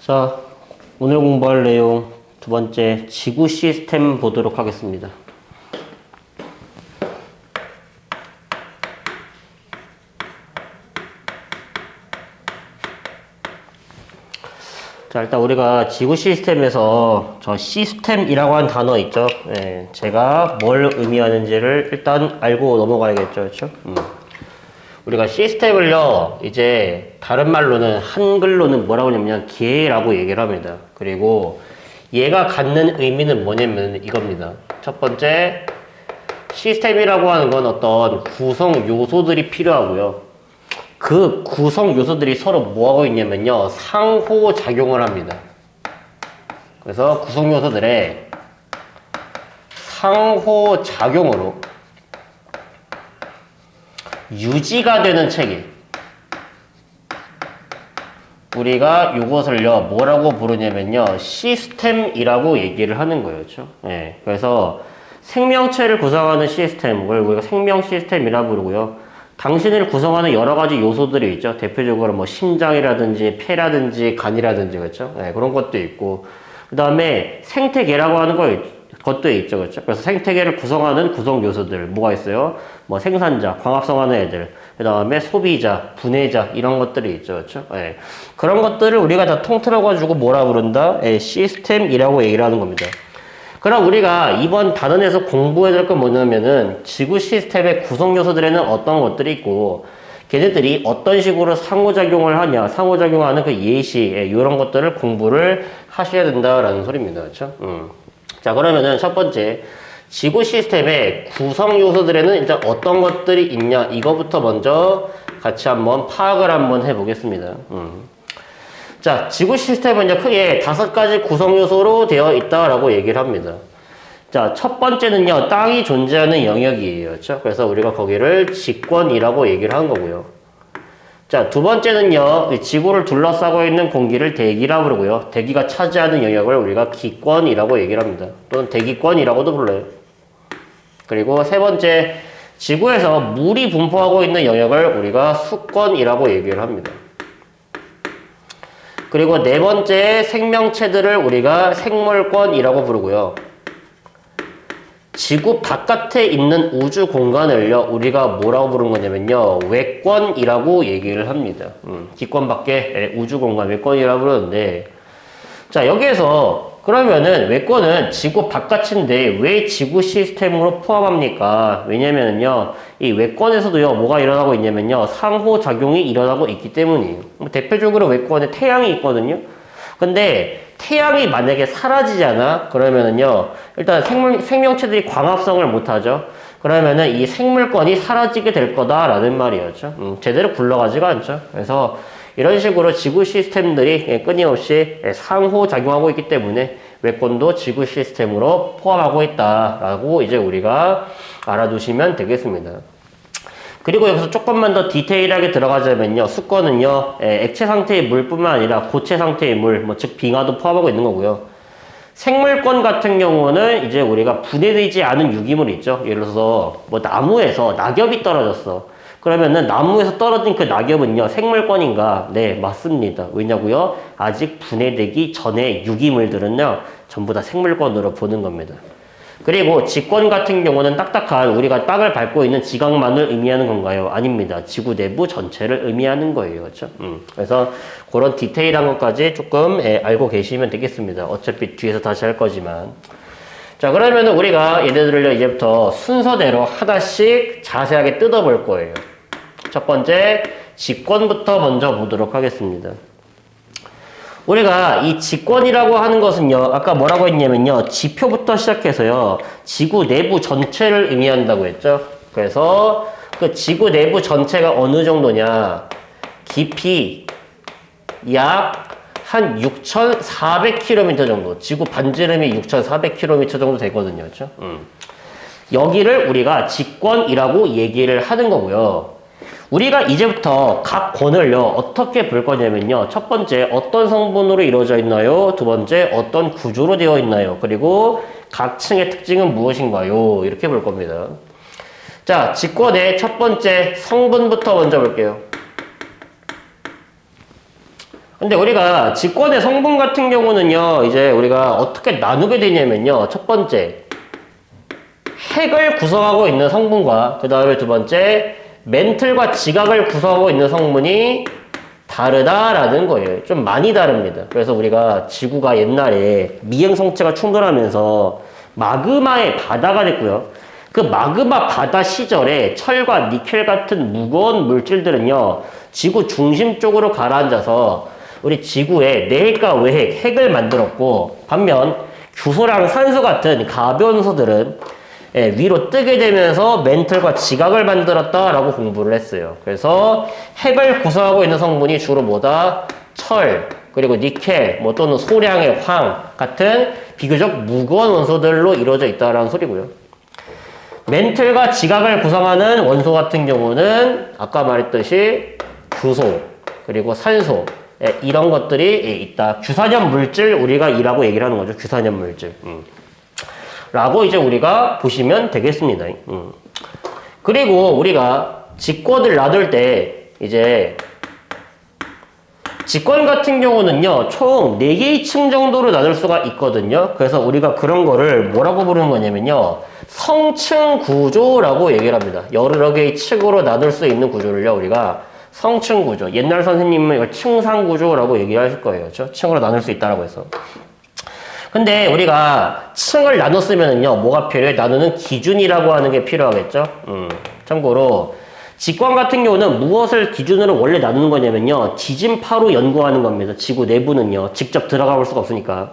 자, 오늘 공부할 내용 두 번째 지구 시스템 보도록 하겠습니다. 자, 일단 우리가 지구 시스템에서 저 시스템이라고 하는 단어 있죠? 예, 제가 뭘 의미하는지를 일단 알고 넘어가야겠죠, 그렇죠? 우리가 시스템을요, 이제 다른 말로는 한글로는 뭐라고 하냐면 기회라고 얘기를 합니다. 그리고 얘가 갖는 의미는 뭐냐면 이겁니다. 첫 번째, 시스템이라고 하는 건 어떤 구성 요소들이 필요하고요. 그 구성 요소들이 서로 뭐하고 있냐면요, 상호작용을 합니다. 그래서 구성 요소들의 상호작용으로 유지가 되는 체계, 우리가 이것을요 뭐라고 부르냐면요 시스템이라고 얘기를 하는 거예요. 그렇죠? 예, 그래서 생명체를 구성하는 시스템을 우리가 생명 시스템이라고 부르고요. 당신을 구성하는 여러 가지 요소들이 있죠. 대표적으로 뭐 심장이라든지 폐라든지 간이라든지, 그렇죠? 예, 그런 것도 있고, 그 다음에 생태계라고 하는 것도 있죠. 그렇죠? 그래서 생태계를 구성하는 구성 요소들 뭐가 있어요? 뭐 생산자, 광합성하는 애들, 그 다음에 소비자, 분해자, 이런 것들이 있죠. 그렇죠? 예. 그런 것들을 우리가 다 통틀어 가지고 뭐라 부른다? 예, 시스템이라고 얘기를 하는 겁니다. 그럼 우리가 이번 단원에서 공부해야 될 건 뭐냐면은 지구 시스템의 구성 요소들에는 어떤 것들이 있고 걔네들이 어떤 식으로 상호작용을 하냐, 상호작용하는 그 예시, 이런 것들을 공부를 하셔야 된다라는 소리입니다. 그렇죠? 자, 그러면은 첫 번째, 지구 시스템의 구성 요소들에는 일단 어떤 것들이 있냐, 이거부터 먼저 같이 한번 파악을 한번 해보겠습니다. 자, 지구 시스템은 이제 크게 5가지 구성 요소로 되어 있다라고 얘기를 합니다. 자, 첫 번째는요, 땅이 존재하는 영역이에요. 그렇죠? 그래서 우리가 거기를 직권이라고 얘기를 하는 거고요. 자, 두 번째는요, 지구를 둘러싸고 있는 공기를 대기라고 부르고요. 대기가 차지하는 영역을 우리가 기권이라고 얘기를 합니다. 또는 대기권이라고도 불러요. 그리고 세 번째, 지구에서 물이 분포하고 있는 영역을 우리가 수권이라고 얘기를 합니다. 그리고 네 번째, 생명체들을 우리가 생물권이라고 부르고요. 지구 바깥에 있는 우주 공간을요, 우리가 뭐라고 부르는 거냐면요, 외권이라고 얘기를 합니다. 기권 밖에 우주 공간, 외권이라고 부르는데, 자, 여기에서 그러면은 외권은 지구 바깥인데 왜 지구 시스템으로 포함합니까? 왜냐면은요, 이 외권에서도요, 뭐가 일어나고 있냐면요, 상호작용이 일어나고 있기 때문이에요. 대표적으로 외권에 태양이 있거든요. 근데 태양이 만약에 사라지잖아? 그러면은요, 일단 생명체들이 광합성을 못하죠? 그러면은 이 생물권이 사라지게 될 거다라는 말이었죠. 제대로 굴러가지가 않죠. 그래서 이런 식으로 지구 시스템들이 끊임없이 상호작용하고 있기 때문에 외권도 지구 시스템으로 포함하고 있다라고 이제 우리가 알아두시면 되겠습니다. 그리고 여기서 조금만 더 디테일하게 들어가자면요, 수권은요, 액체 상태의 물뿐만 아니라 고체 상태의 물, 즉 빙하도 포함하고 있는 거고요. 생물권 같은 경우는 이제 우리가 분해되지 않은 유기물이 있죠. 예를 들어서 뭐 나무에서 낙엽이 떨어졌어. 그러면은 나무에서 떨어진 그 낙엽은요, 생물권인가? 네, 맞습니다. 왜냐고요? 아직 분해되기 전에 유기물들은요, 전부 다 생물권으로 보는 겁니다. 그리고 직권 같은 경우는 딱딱한 우리가 땅을 밟고 있는 지각만을 의미하는 건가요? 아닙니다. 지구 내부 전체를 의미하는 거예요. 그렇죠? 그래서 그런 디테일한 것까지 조금 알고 계시면 되겠습니다. 어차피 뒤에서 다시 할 거지만. 자, 그러면 우리가 얘네들을요, 이제부터 순서대로 하나씩 자세하게 뜯어볼 거예요. 첫 번째, 직권부터 먼저 보도록 하겠습니다. 우리가 이 직권이라고 하는 것은요, 아까 뭐라고 했냐면요, 지표부터 시작해서요, 지구 내부 전체를 의미한다고 했죠. 그래서 그 지구 내부 전체가 어느 정도냐, 깊이 약 한 6,400km 정도, 지구 반지름이 6,400km 정도 되거든요. 그렇죠? 여기를 우리가 직권이라고 얘기를 하는 거고요. 우리가 이제부터 각 권을요, 어떻게 볼 거냐면요, 첫 번째, 어떤 성분으로 이루어져 있나요? 두 번째, 어떤 구조로 되어 있나요? 그리고 각 층의 특징은 무엇인가요? 이렇게 볼 겁니다. 자, 직권의 첫 번째 성분부터 먼저 볼게요. 근데 우리가 직권의 성분 같은 경우는요, 이제 우리가 어떻게 나누게 되냐면요, 첫 번째, 핵을 구성하고 있는 성분과 그 다음에 두 번째, 멘틀과 지각을 구성하고 있는 성분이 다르다라는 거예요. 좀 많이 다릅니다. 그래서 우리가 지구가 옛날에 미행성체가 충돌하면서 마그마의 바다가 됐고요. 그 마그마 바다 시절에 철과 니켈 같은 무거운 물질들은요, 지구 중심 쪽으로 가라앉아서 우리 지구에 내핵과 외핵, 핵을 만들었고, 반면 규소랑 산소 같은 가벼운 원소들은 위로 뜨게 되면서 멘틀과 지각을 만들었다라고 공부를 했어요. 그래서 핵을 구성하고 있는 성분이 주로 뭐다? 철, 그리고 니켈, 뭐 또는 소량의 황 같은 비교적 무거운 원소들로 이루어져 있다라는 소리고요. 멘틀과 지각을 구성하는 원소 같은 경우는 아까 말했듯이 규소, 그리고 산소, 이런 것들이 있다. 규산염 물질 우리가 이라고 얘기를 하는 거죠. 규산염 물질. 라고 이제 우리가 보시면 되겠습니다. 그리고 우리가 직권을 나눌 때 이제 직권 같은 경우는요, 총 4개의 층 정도로 나눌 수가 있거든요. 그래서 우리가 그런 거를 뭐라고 부르는 거냐면요, 성층 구조라고 얘기를 합니다. 여러 개의 층으로 나눌 수 있는 구조를요, 우리가 성층 구조. 옛날 선생님은 이걸 층상 구조라고 얘기하실 거예요. 그렇죠? 층으로 나눌 수 있다라고 해서. 근데 우리가 층을 나눴으면은요, 뭐가 필요해? 나누는 기준이라고 하는 게 필요하겠죠? 참고로, 직권 같은 경우는 무엇을 기준으로 원래 나누는 거냐면요, 지진파로 연구하는 겁니다. 지구 내부는요, 직접 들어가 볼 수가 없으니까.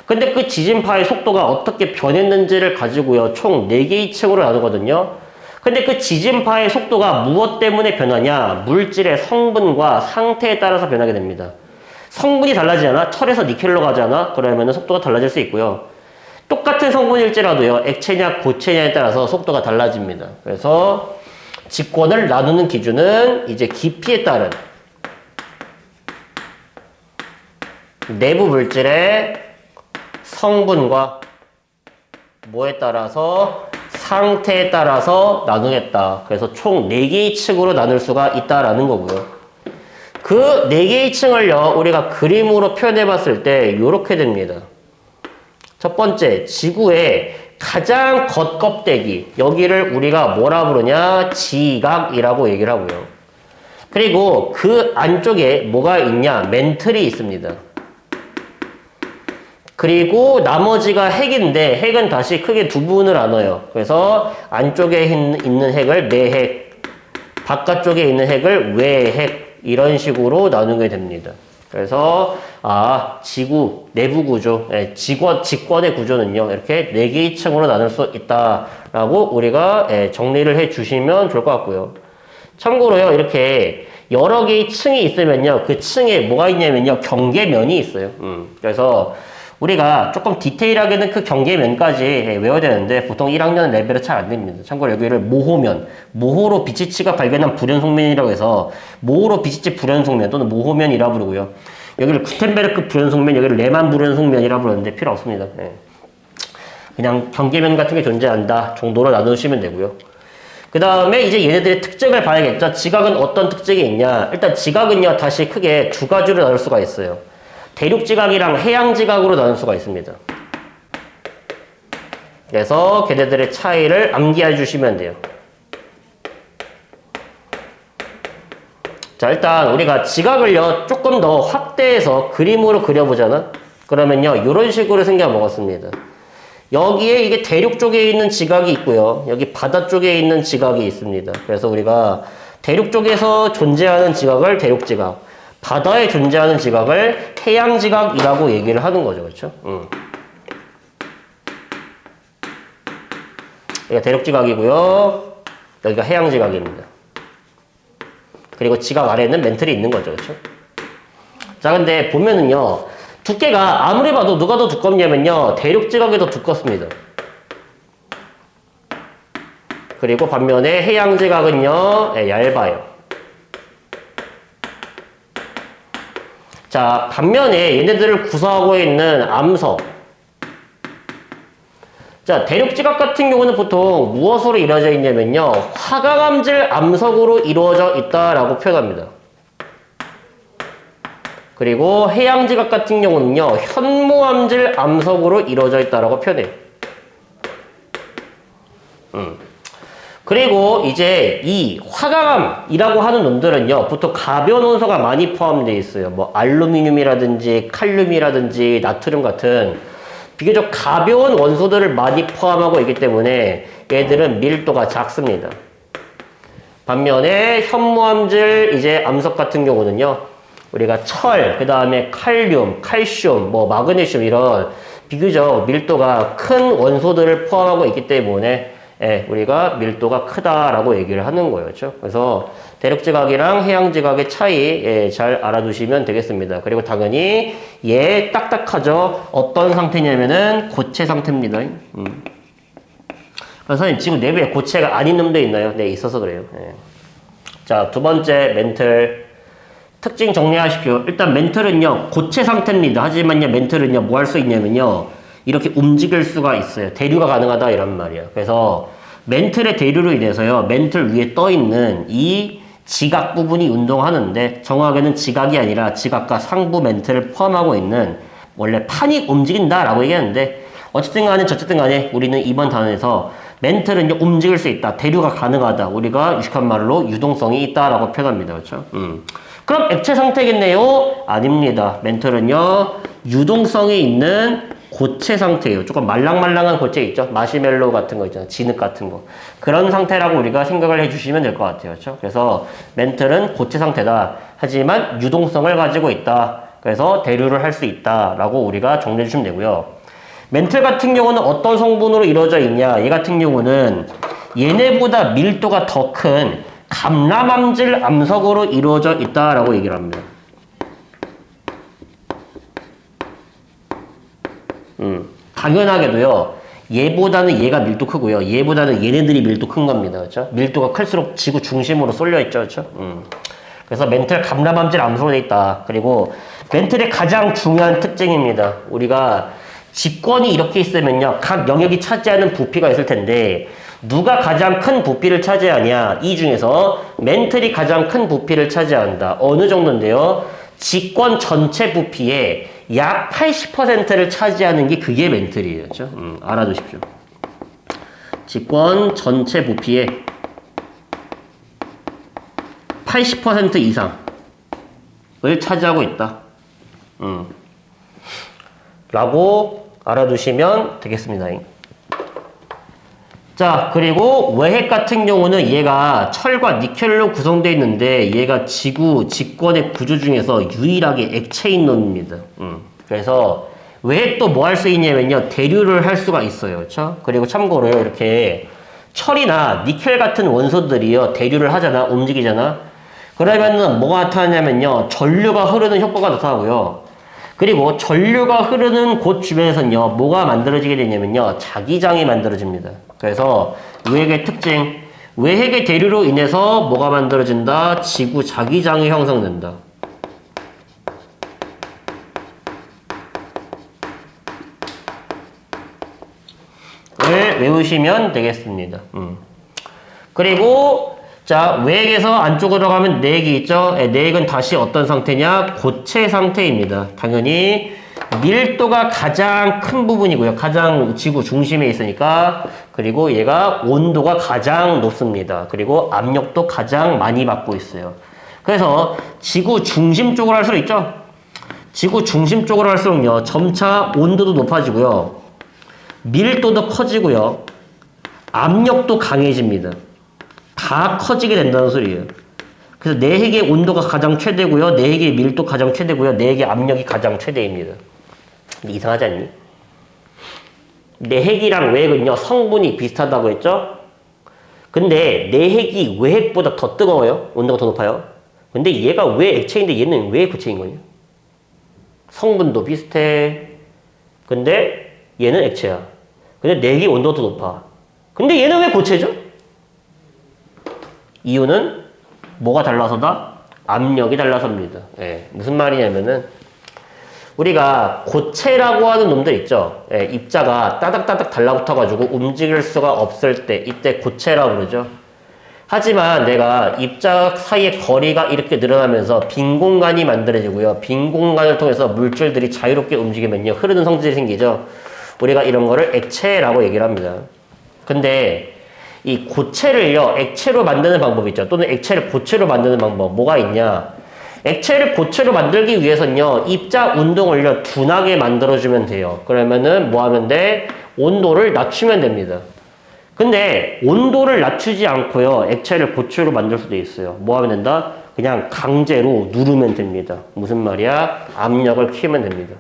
근데 그 지진파의 속도가 어떻게 변했는지를 가지고요, 총 4개의 층으로 나누거든요. 근데 그 지진파의 속도가 무엇 때문에 변하냐? 물질의 성분과 상태에 따라서 변하게 됩니다. 성분이 달라지잖아? 철에서 니켈로 가잖아? 그러면 속도가 달라질 수 있고요. 똑같은 성분일지라도요, 액체냐 고체냐에 따라서 속도가 달라집니다. 그래서 직권을 나누는 기준은 이제 깊이에 따른 내부 물질의 성분과 뭐에 따라서 상태에 따라서 나누겠다. 그래서 총 4개의 층으로 나눌 수가 있다라는 거고요. 그 4개의 층을요, 우리가 그림으로 표현해 봤을 때 이렇게 됩니다. 첫 번째, 지구의 가장 겉껍데기, 여기를 우리가 뭐라 부르냐? 지각이라고 얘기를 하고요. 그리고 그 안쪽에 뭐가 있냐? 멘틀이 있습니다. 그리고 나머지가 핵인데, 핵은 다시 크게 두 부분을 나눠요. 그래서 안쪽에 있는 핵을 내핵, 바깥쪽에 있는 핵을 외핵, 이런 식으로 나누게 됩니다. 그래서 지구 내부 구조, 직권의 구조는요, 이렇게 4개의 층으로 나눌 수 있다라고 우리가 정리를 해 주시면 좋을 것 같고요. 참고로요, 이렇게 여러 개의 층이 있으면요, 그 층에 뭐가 있냐면요, 경계면이 있어요. 그래서 우리가 조금 디테일하게는 그 경계면까지 외워야 되는데 보통 1학년 레벨은 잘 안 됩니다. 참고로 여기를 모호면, 모호로 비치치가 발견한 불연속면이라고 해서 모호로 비치치 불연속면 또는 모호면이라고 부르고요. 여기를 구텐베르크 불연속면, 여기를 레만 불연속면이라고 부르는데 필요 없습니다. 그냥 경계면 같은 게 존재한다 정도로 나누시면 되고요. 그 다음에 이제 얘네들의 특징을 봐야겠죠. 지각은 어떤 특징이 있냐. 일단 지각은요, 다시 크게 두 가지로 나눌 수가 있어요. 대륙지각이랑 해양지각으로 나눌 수가 있습니다. 그래서 걔네들의 차이를 암기해 주시면 돼요. 자, 일단 우리가 지각을요, 조금 더 확대해서 그림으로 그려보잖아? 그러면요, 이런 식으로 생겨 먹었습니다. 여기에 이게 대륙 쪽에 있는 지각이 있고요. 여기 바다 쪽에 있는 지각이 있습니다. 그래서 우리가 대륙 쪽에서 존재하는 지각을 대륙지각, 바다에 존재하는 지각을 해양지각이라고 얘기를 하는 거죠. 그렇죠? 여기가 대륙지각이고요. 여기가 해양지각입니다. 그리고 지각 아래에는 멘틀이 있는 거죠. 그렇죠? 자, 근데 보면은요, 두께가 아무리 봐도 누가 더 두껍냐면요, 대륙지각이 더 두껍습니다. 그리고 반면에 해양지각은요, 얇아요. 자, 반면에 얘네들을 구성하고 있는 암석. 자, 대륙지각 같은 경우는 보통 무엇으로 이루어져 있냐면요, 화강암질 암석으로 이루어져 있다라고 표현합니다. 그리고 해양지각 같은 경우는요, 현무암질 암석으로 이루어져 있다라고 표현해요. 그리고 이제 이 화강암이라고 하는 놈들은요, 보통 가벼운 원소가 많이 포함되어 있어요. 뭐 알루미늄이라든지 칼륨이라든지 나트륨 같은 비교적 가벼운 원소들을 많이 포함하고 있기 때문에 얘들은 밀도가 작습니다. 반면에 현무암질 이제 암석 같은 경우는요, 우리가 철, 그 다음에 칼륨, 칼슘, 뭐 마그네슘 이런 비교적 밀도가 큰 원소들을 포함하고 있기 때문에 우리가 밀도가 크다라고 얘기를 하는 거예요. 그렇죠? 그래서 대륙지각이랑 해양지각의 차이 잘 알아두시면 되겠습니다. 그리고 당연히 얘 딱딱하죠. 어떤 상태냐면은 고체 상태입니다. 선생님 지금 내부에 고체가 아닌 놈도 있나요? 네, 있어서 그래요. 자, 두 번째 멘틀 특징 정리하십시오. 일단 멘틀은요 고체 상태입니다. 하지만요 멘틀은요 뭐 할 수 있냐면요 이렇게 움직일 수가 있어요. 대류가 가능하다 이런 말이야. 그래서 멘틀의 대류로 인해서요 멘틀 위에 떠 있는 이 지각 부분이 운동하는데 정확하게는 지각이 아니라 지각과 상부 멘틀을 포함하고 있는 원래 판이 움직인다라고 얘기하는데 어쨌든 간에 저쨌든 간에 우리는 이번 단원에서 멘틀은 움직일 수 있다. 대류가 가능하다. 우리가 유식한 말로 유동성이 있다라고 표현합니다. 그렇죠? 그럼 액체 상태겠네요? 아닙니다. 멘틀은요 유동성이 있는 고체 상태예요. 조금 말랑말랑한 고체 있죠? 마시멜로 같은 거 있잖아요. 진흙 같은 거. 그런 상태라고 우리가 생각을 해주시면 될 것 같아요. 그렇죠? 그래서 멘틀은 고체 상태다. 하지만 유동성을 가지고 있다. 그래서 대류를 할 수 있다라고 우리가 정리해 주시면 되고요. 멘틀 같은 경우는 어떤 성분으로 이루어져 있냐? 얘 같은 경우는 얘네보다 밀도가 더 큰 감람암질 암석으로 이루어져 있다라고 얘기를 합니다. 당연하게도요. 얘보다는 얘가 밀도 크고요. 얘보다는 얘네들이 밀도 큰 겁니다. 그렇죠? 밀도가 클수록 지구 중심으로 쏠려 있죠. 그렇죠? 그래서 멘틀 감람암질 암석으로 돼 있다. 그리고 멘틀의 가장 중요한 특징입니다. 우리가 직권이 이렇게 있으면요. 각 영역이 차지하는 부피가 있을 텐데 누가 가장 큰 부피를 차지하냐? 이 중에서 멘틀이 가장 큰 부피를 차지한다. 어느 정도인데요? 직권 전체 부피의 약 80%를 차지하는 게 그게 멘틀이에요. 그렇죠? 알아두십시오. 직권 전체 부피의 80% 이상을 차지하고 있다. 라고 알아두시면 되겠습니다. 자, 그리고 외핵 같은 경우는 얘가 철과 니켈로 구성되어 있는데 얘가 지구 직권의 구조 중에서 유일하게 액체인 놈입니다. 그래서 외핵도 뭐 할 수 있냐면요. 대류를 할 수가 있어요. 그렇죠? 그리고 참고로 이렇게 철이나 니켈 같은 원소들이요. 대류를 하잖아. 움직이잖아. 그러면은 뭐가 나타나냐면요. 전류가 흐르는 효과가 나타나고요. 그리고 전류가 흐르는 곳 주변에서는요, 뭐가 만들어지게 되냐면요, 자기장이 만들어집니다. 그래서 외핵의 특징, 외핵의 대류로 인해서 뭐가 만들어진다? 지구 자기장이 형성된다. 을 외우시면 되겠습니다. 그리고 자, 외핵에서 안쪽으로 들어가면 내핵이 있죠? 내핵은 다시 어떤 상태냐? 고체 상태입니다. 당연히 밀도가 가장 큰 부분이고요. 가장 지구 중심에 있으니까. 그리고 얘가 온도가 가장 높습니다. 그리고 압력도 가장 많이 받고 있어요. 그래서 지구 중심 쪽으로 할수록 있죠? 지구 중심 쪽으로 할수록요. 점차 온도도 높아지고요. 밀도도 커지고요. 압력도 강해집니다. 다 커지게 된다는 소리예요. 그래서 내핵의 온도가 가장 최대고요. 내핵의 밀도 가장 최대고요. 내핵의 압력이 가장 최대입니다. 이상하지 않니? 내핵이랑 외핵은요. 성분이 비슷하다고 했죠? 근데 내핵이 외핵보다 더 뜨거워요. 온도가 더 높아요. 근데 얘가 왜 액체인데 얘는 왜 고체인 거냐? 성분도 비슷해. 근데 얘는 액체야. 근데 내핵이 온도가 더 높아. 근데 얘는 왜 고체죠? 이유는 뭐가 달라서다? 압력이 달라서입니다. 무슨 말이냐면은 우리가 고체라고 하는 놈들 있죠. 입자가 따닥따닥 달라붙어가지고 움직일 수가 없을 때 이때 고체라고 그러죠. 하지만 내가 입자 사이의 거리가 이렇게 늘어나면서 빈 공간이 만들어지고요. 빈 공간을 통해서 물질들이 자유롭게 움직이면요. 흐르는 성질이 생기죠. 우리가 이런 거를 액체라고 얘기를 합니다. 근데 이 고체를요. 액체로 만드는 방법이 있죠. 또는 액체를 고체로 만드는 방법. 뭐가 있냐. 액체를 고체로 만들기 위해서는요. 입자 운동을요. 둔하게 만들어주면 돼요. 그러면은 뭐 하면 돼? 온도를 낮추면 됩니다. 근데 온도를 낮추지 않고요. 액체를 고체로 만들 수도 있어요. 뭐 하면 된다? 그냥 강제로 누르면 됩니다. 무슨 말이야? 압력을 키우면 됩니다.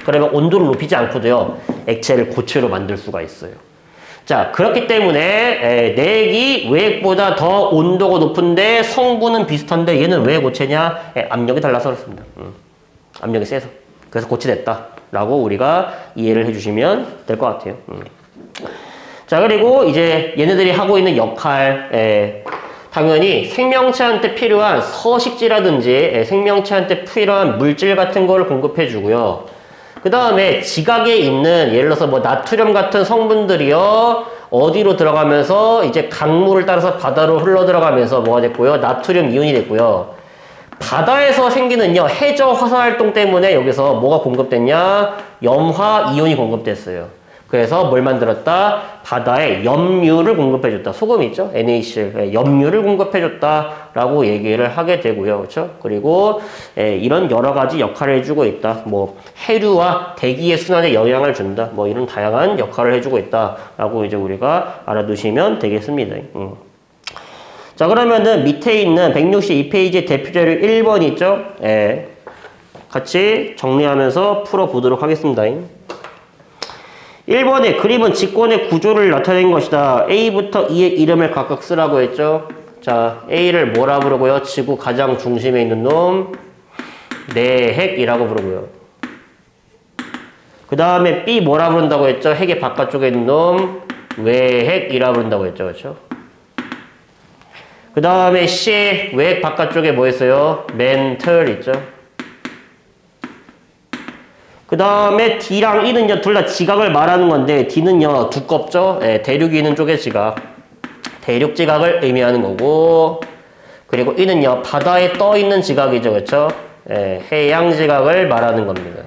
그러면 온도를 높이지 않고도요. 액체를 고체로 만들 수가 있어요. 자, 그렇기 때문에 내액이 외액보다 더 온도가 높은데 성분은 비슷한데 얘는 왜 고체냐? 압력이 달라서 그렇습니다. 압력이 세서. 그래서 고체됐다. 라고 우리가 이해를 해주시면 될 것 같아요. 자, 그리고 이제 얘네들이 하고 있는 역할, 당연히 생명체한테 필요한 서식지라든지 생명체한테 필요한 물질 같은 거를 공급해 주고요. 그 다음에 지각에 있는 예를 들어서 뭐 나트륨 같은 성분들이요. 어디로 들어가면서 이제 강물을 따라서 바다로 흘러 들어가면서 뭐가 됐고요. 나트륨 이온이 됐고요. 바다에서 생기는요. 해저 화산 활동 때문에 여기서 뭐가 공급됐냐? 염화 이온이 공급됐어요. 그래서 뭘 만들었다? 바다에 염류를 공급해줬다. 소금 있죠? NaCl. 염류를 공급해줬다라고 얘기를 하게 되고요. 그렇죠? 그리고 이런 여러 가지 역할을 해주고 있다. 뭐 해류와 대기의 순환에 영향을 준다. 뭐 이런 다양한 역할을 해주고 있다라고 이제 우리가 알아두시면 되겠습니다. 자, 그러면은 밑에 있는 162페이지 대표 자료 1번 있죠? 같이 정리하면서 풀어보도록 하겠습니다. 1번의 그림은 직권의 구조를 나타낸 것이다. A부터 E의 이름을 각각 쓰라고 했죠. 자, A를 뭐라 부르고요? 지구 가장 중심에 있는 놈, 내핵이라고 부르고요. 그 다음에 B 뭐라 부른다고 했죠? 핵의 바깥쪽에 있는 놈, 외핵이라 부른다고 했죠. 그렇죠? 그 다음에 C, 외핵 바깥쪽에 뭐 있어요? 멘틀 있죠? 그 다음에 D랑 E는요, 둘 다 지각을 말하는 건데, D는요, 두껍죠? 대륙이 있는 쪽의 지각. 대륙 지각을 의미하는 거고, 그리고 E는요, 바다에 떠 있는 지각이죠. 그쵸? 해양 지각을 말하는 겁니다.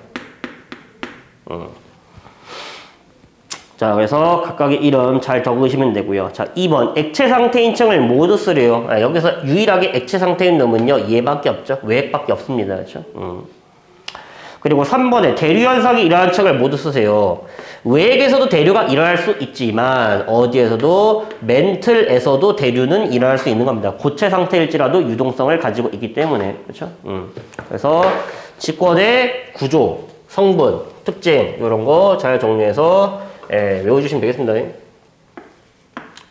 자, 그래서 각각의 이름 잘 적으시면 되고요. 자, 2번. 액체 상태인 층을 모두 쓰래요. 여기서 유일하게 액체 상태인 놈은요, 얘밖에 없죠? 외핵밖에 없습니다. 그쵸? 그리고 3번에 대류 현상이 일어나는 층을 모두 쓰세요. 외액에서도 대류가 일어날 수 있지만 어디에서도 멘틀에서도 대류는 일어날 수 있는 겁니다. 고체 상태일지라도 유동성을 가지고 있기 때문에. 그렇죠? 그래서 직권의 구조, 성분, 특징 이런 거 잘 정리해서 외워주시면 되겠습니다.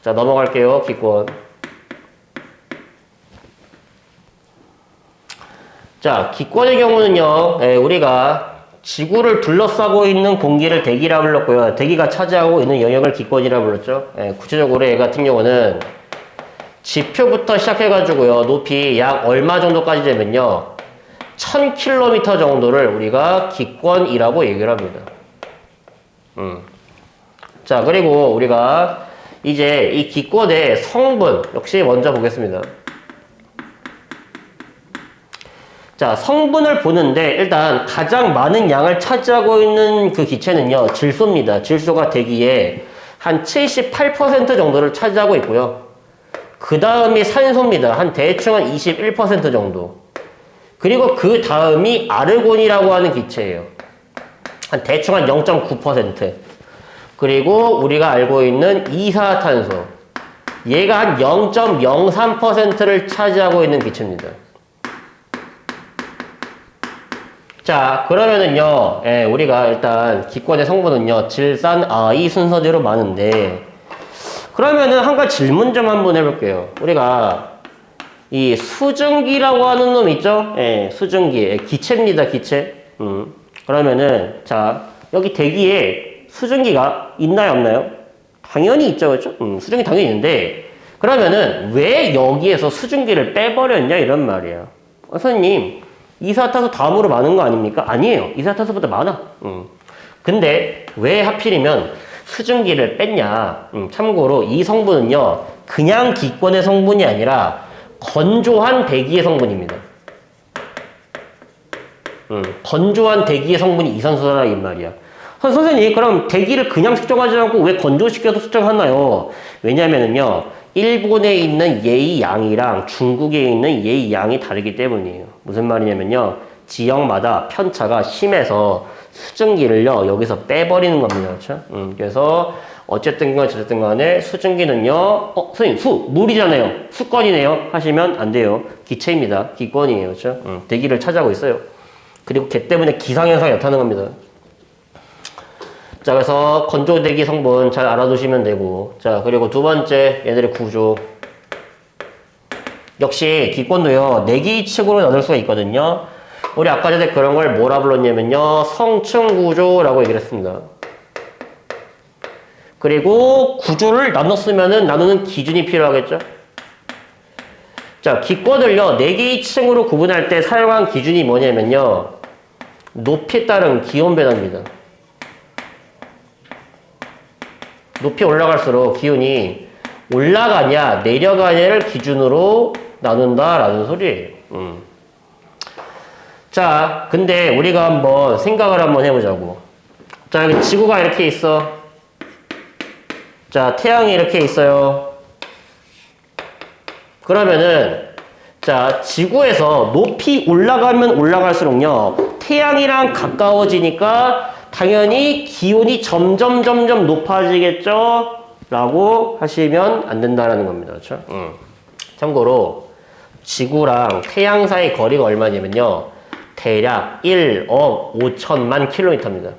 자, 넘어갈게요. 기권. 자, 기권의 경우는요, 우리가 지구를 둘러싸고 있는 공기를 대기라 불렀고요. 대기가 차지하고 있는 영역을 기권이라 불렀죠. 구체적으로 얘 같은 경우는 지표부터 시작해가지고요, 높이 약 얼마 정도까지 되면요, 1000km 정도를 우리가 기권이라고 얘기를 합니다. 자, 그리고 우리가 이제 이 기권의 성분 역시 먼저 보겠습니다. 자, 성분을 보는데 일단 가장 많은 양을 차지하고 있는 그 기체는요, 질소입니다. 질소가 대기에 한 78% 정도를 차지하고 있고요. 그 다음이 산소입니다. 한 대충 한 21% 정도. 그리고 그 다음이 아르곤이라고 하는 기체예요. 한 대충 한 0.9%. 그리고 우리가 알고 있는 이산화탄소. 얘가 한 0.03%를 차지하고 있는 기체입니다. 자, 그러면은요, 우리가 일단 기권의 성분은요, 질산, 이 순서대로 많은데, 그러면은 한 가지 질문 좀 한번 해볼게요. 우리가 이 수증기라고 하는 놈 있죠? 수증기, 기체입니다, 기체. 그러면은 자, 여기 대기에 수증기가 있나요, 없나요? 당연히 있죠, 그렇죠? 수증기 당연히 있는데, 그러면은 왜 여기에서 수증기를 빼버렸냐 이런 말이에요. 선생님, 이산화탄소 다음으로 많은 거 아닙니까? 아니에요. 이산화탄소보다 많아. 근데 왜 하필이면 수증기를 뺐냐? 참고로 이 성분은요, 그냥 기권의 성분이 아니라 건조한 대기의 성분입니다. 건조한 대기의 성분이 이산수소라 이 말이야. 선생님, 그럼 대기를 그냥 측정하지 않고 왜 건조시켜서 측정하나요? 왜냐면은요, 일본에 있는 예의 양이랑 중국에 있는 예의 양이 다르기 때문이에요. 무슨 말이냐면요, 지역마다 편차가 심해서 수증기를요, 여기서 빼버리는 겁니다. 그렇죠? 그래서 어쨌든 간에 수증기는요, 선생님, 물이잖아요. 수권이네요. 하시면 안 돼요. 기체입니다. 기권이에요. 그렇죠? 대기를 차지하고 있어요. 그리고 걔 때문에 기상현상이 나타나는 겁니다. 자, 그래서 건조대기 성분 잘 알아두시면 되고, 자, 그리고 두 번째, 얘들의 구조. 역시 기권도요, 4개 측으로 나눌 수가 있거든요. 우리 아까 전에 그런 걸 뭐라 불렀냐면요, 성층구조라고 얘기를 했습니다. 그리고 구조를 나눴으면은 나누는 기준이 필요하겠죠? 자, 기권을요, 4개의 층으로 구분할 때 사용한 기준이 뭐냐면요, 높이에 따른 기온 변화입니다. 높이 올라갈수록 기온이 올라가냐, 내려가냐를 기준으로 나눈다라는 소리예요. 자, 근데 우리가 한번 생각을 한번 해보자고. 자, 여기 지구가 이렇게 있어. 자, 태양이 이렇게 있어요. 그러면은, 자, 지구에서 높이 올라가면 올라갈수록요, 태양이랑 가까워지니까 당연히 기온이 점점 높아지겠죠? 라고 하시면 안 된다라는 겁니다. 그렇죠? 참고로 지구랑 태양 사이 거리가 얼마냐면요, 대략 1억 5천만 킬로미터입니다.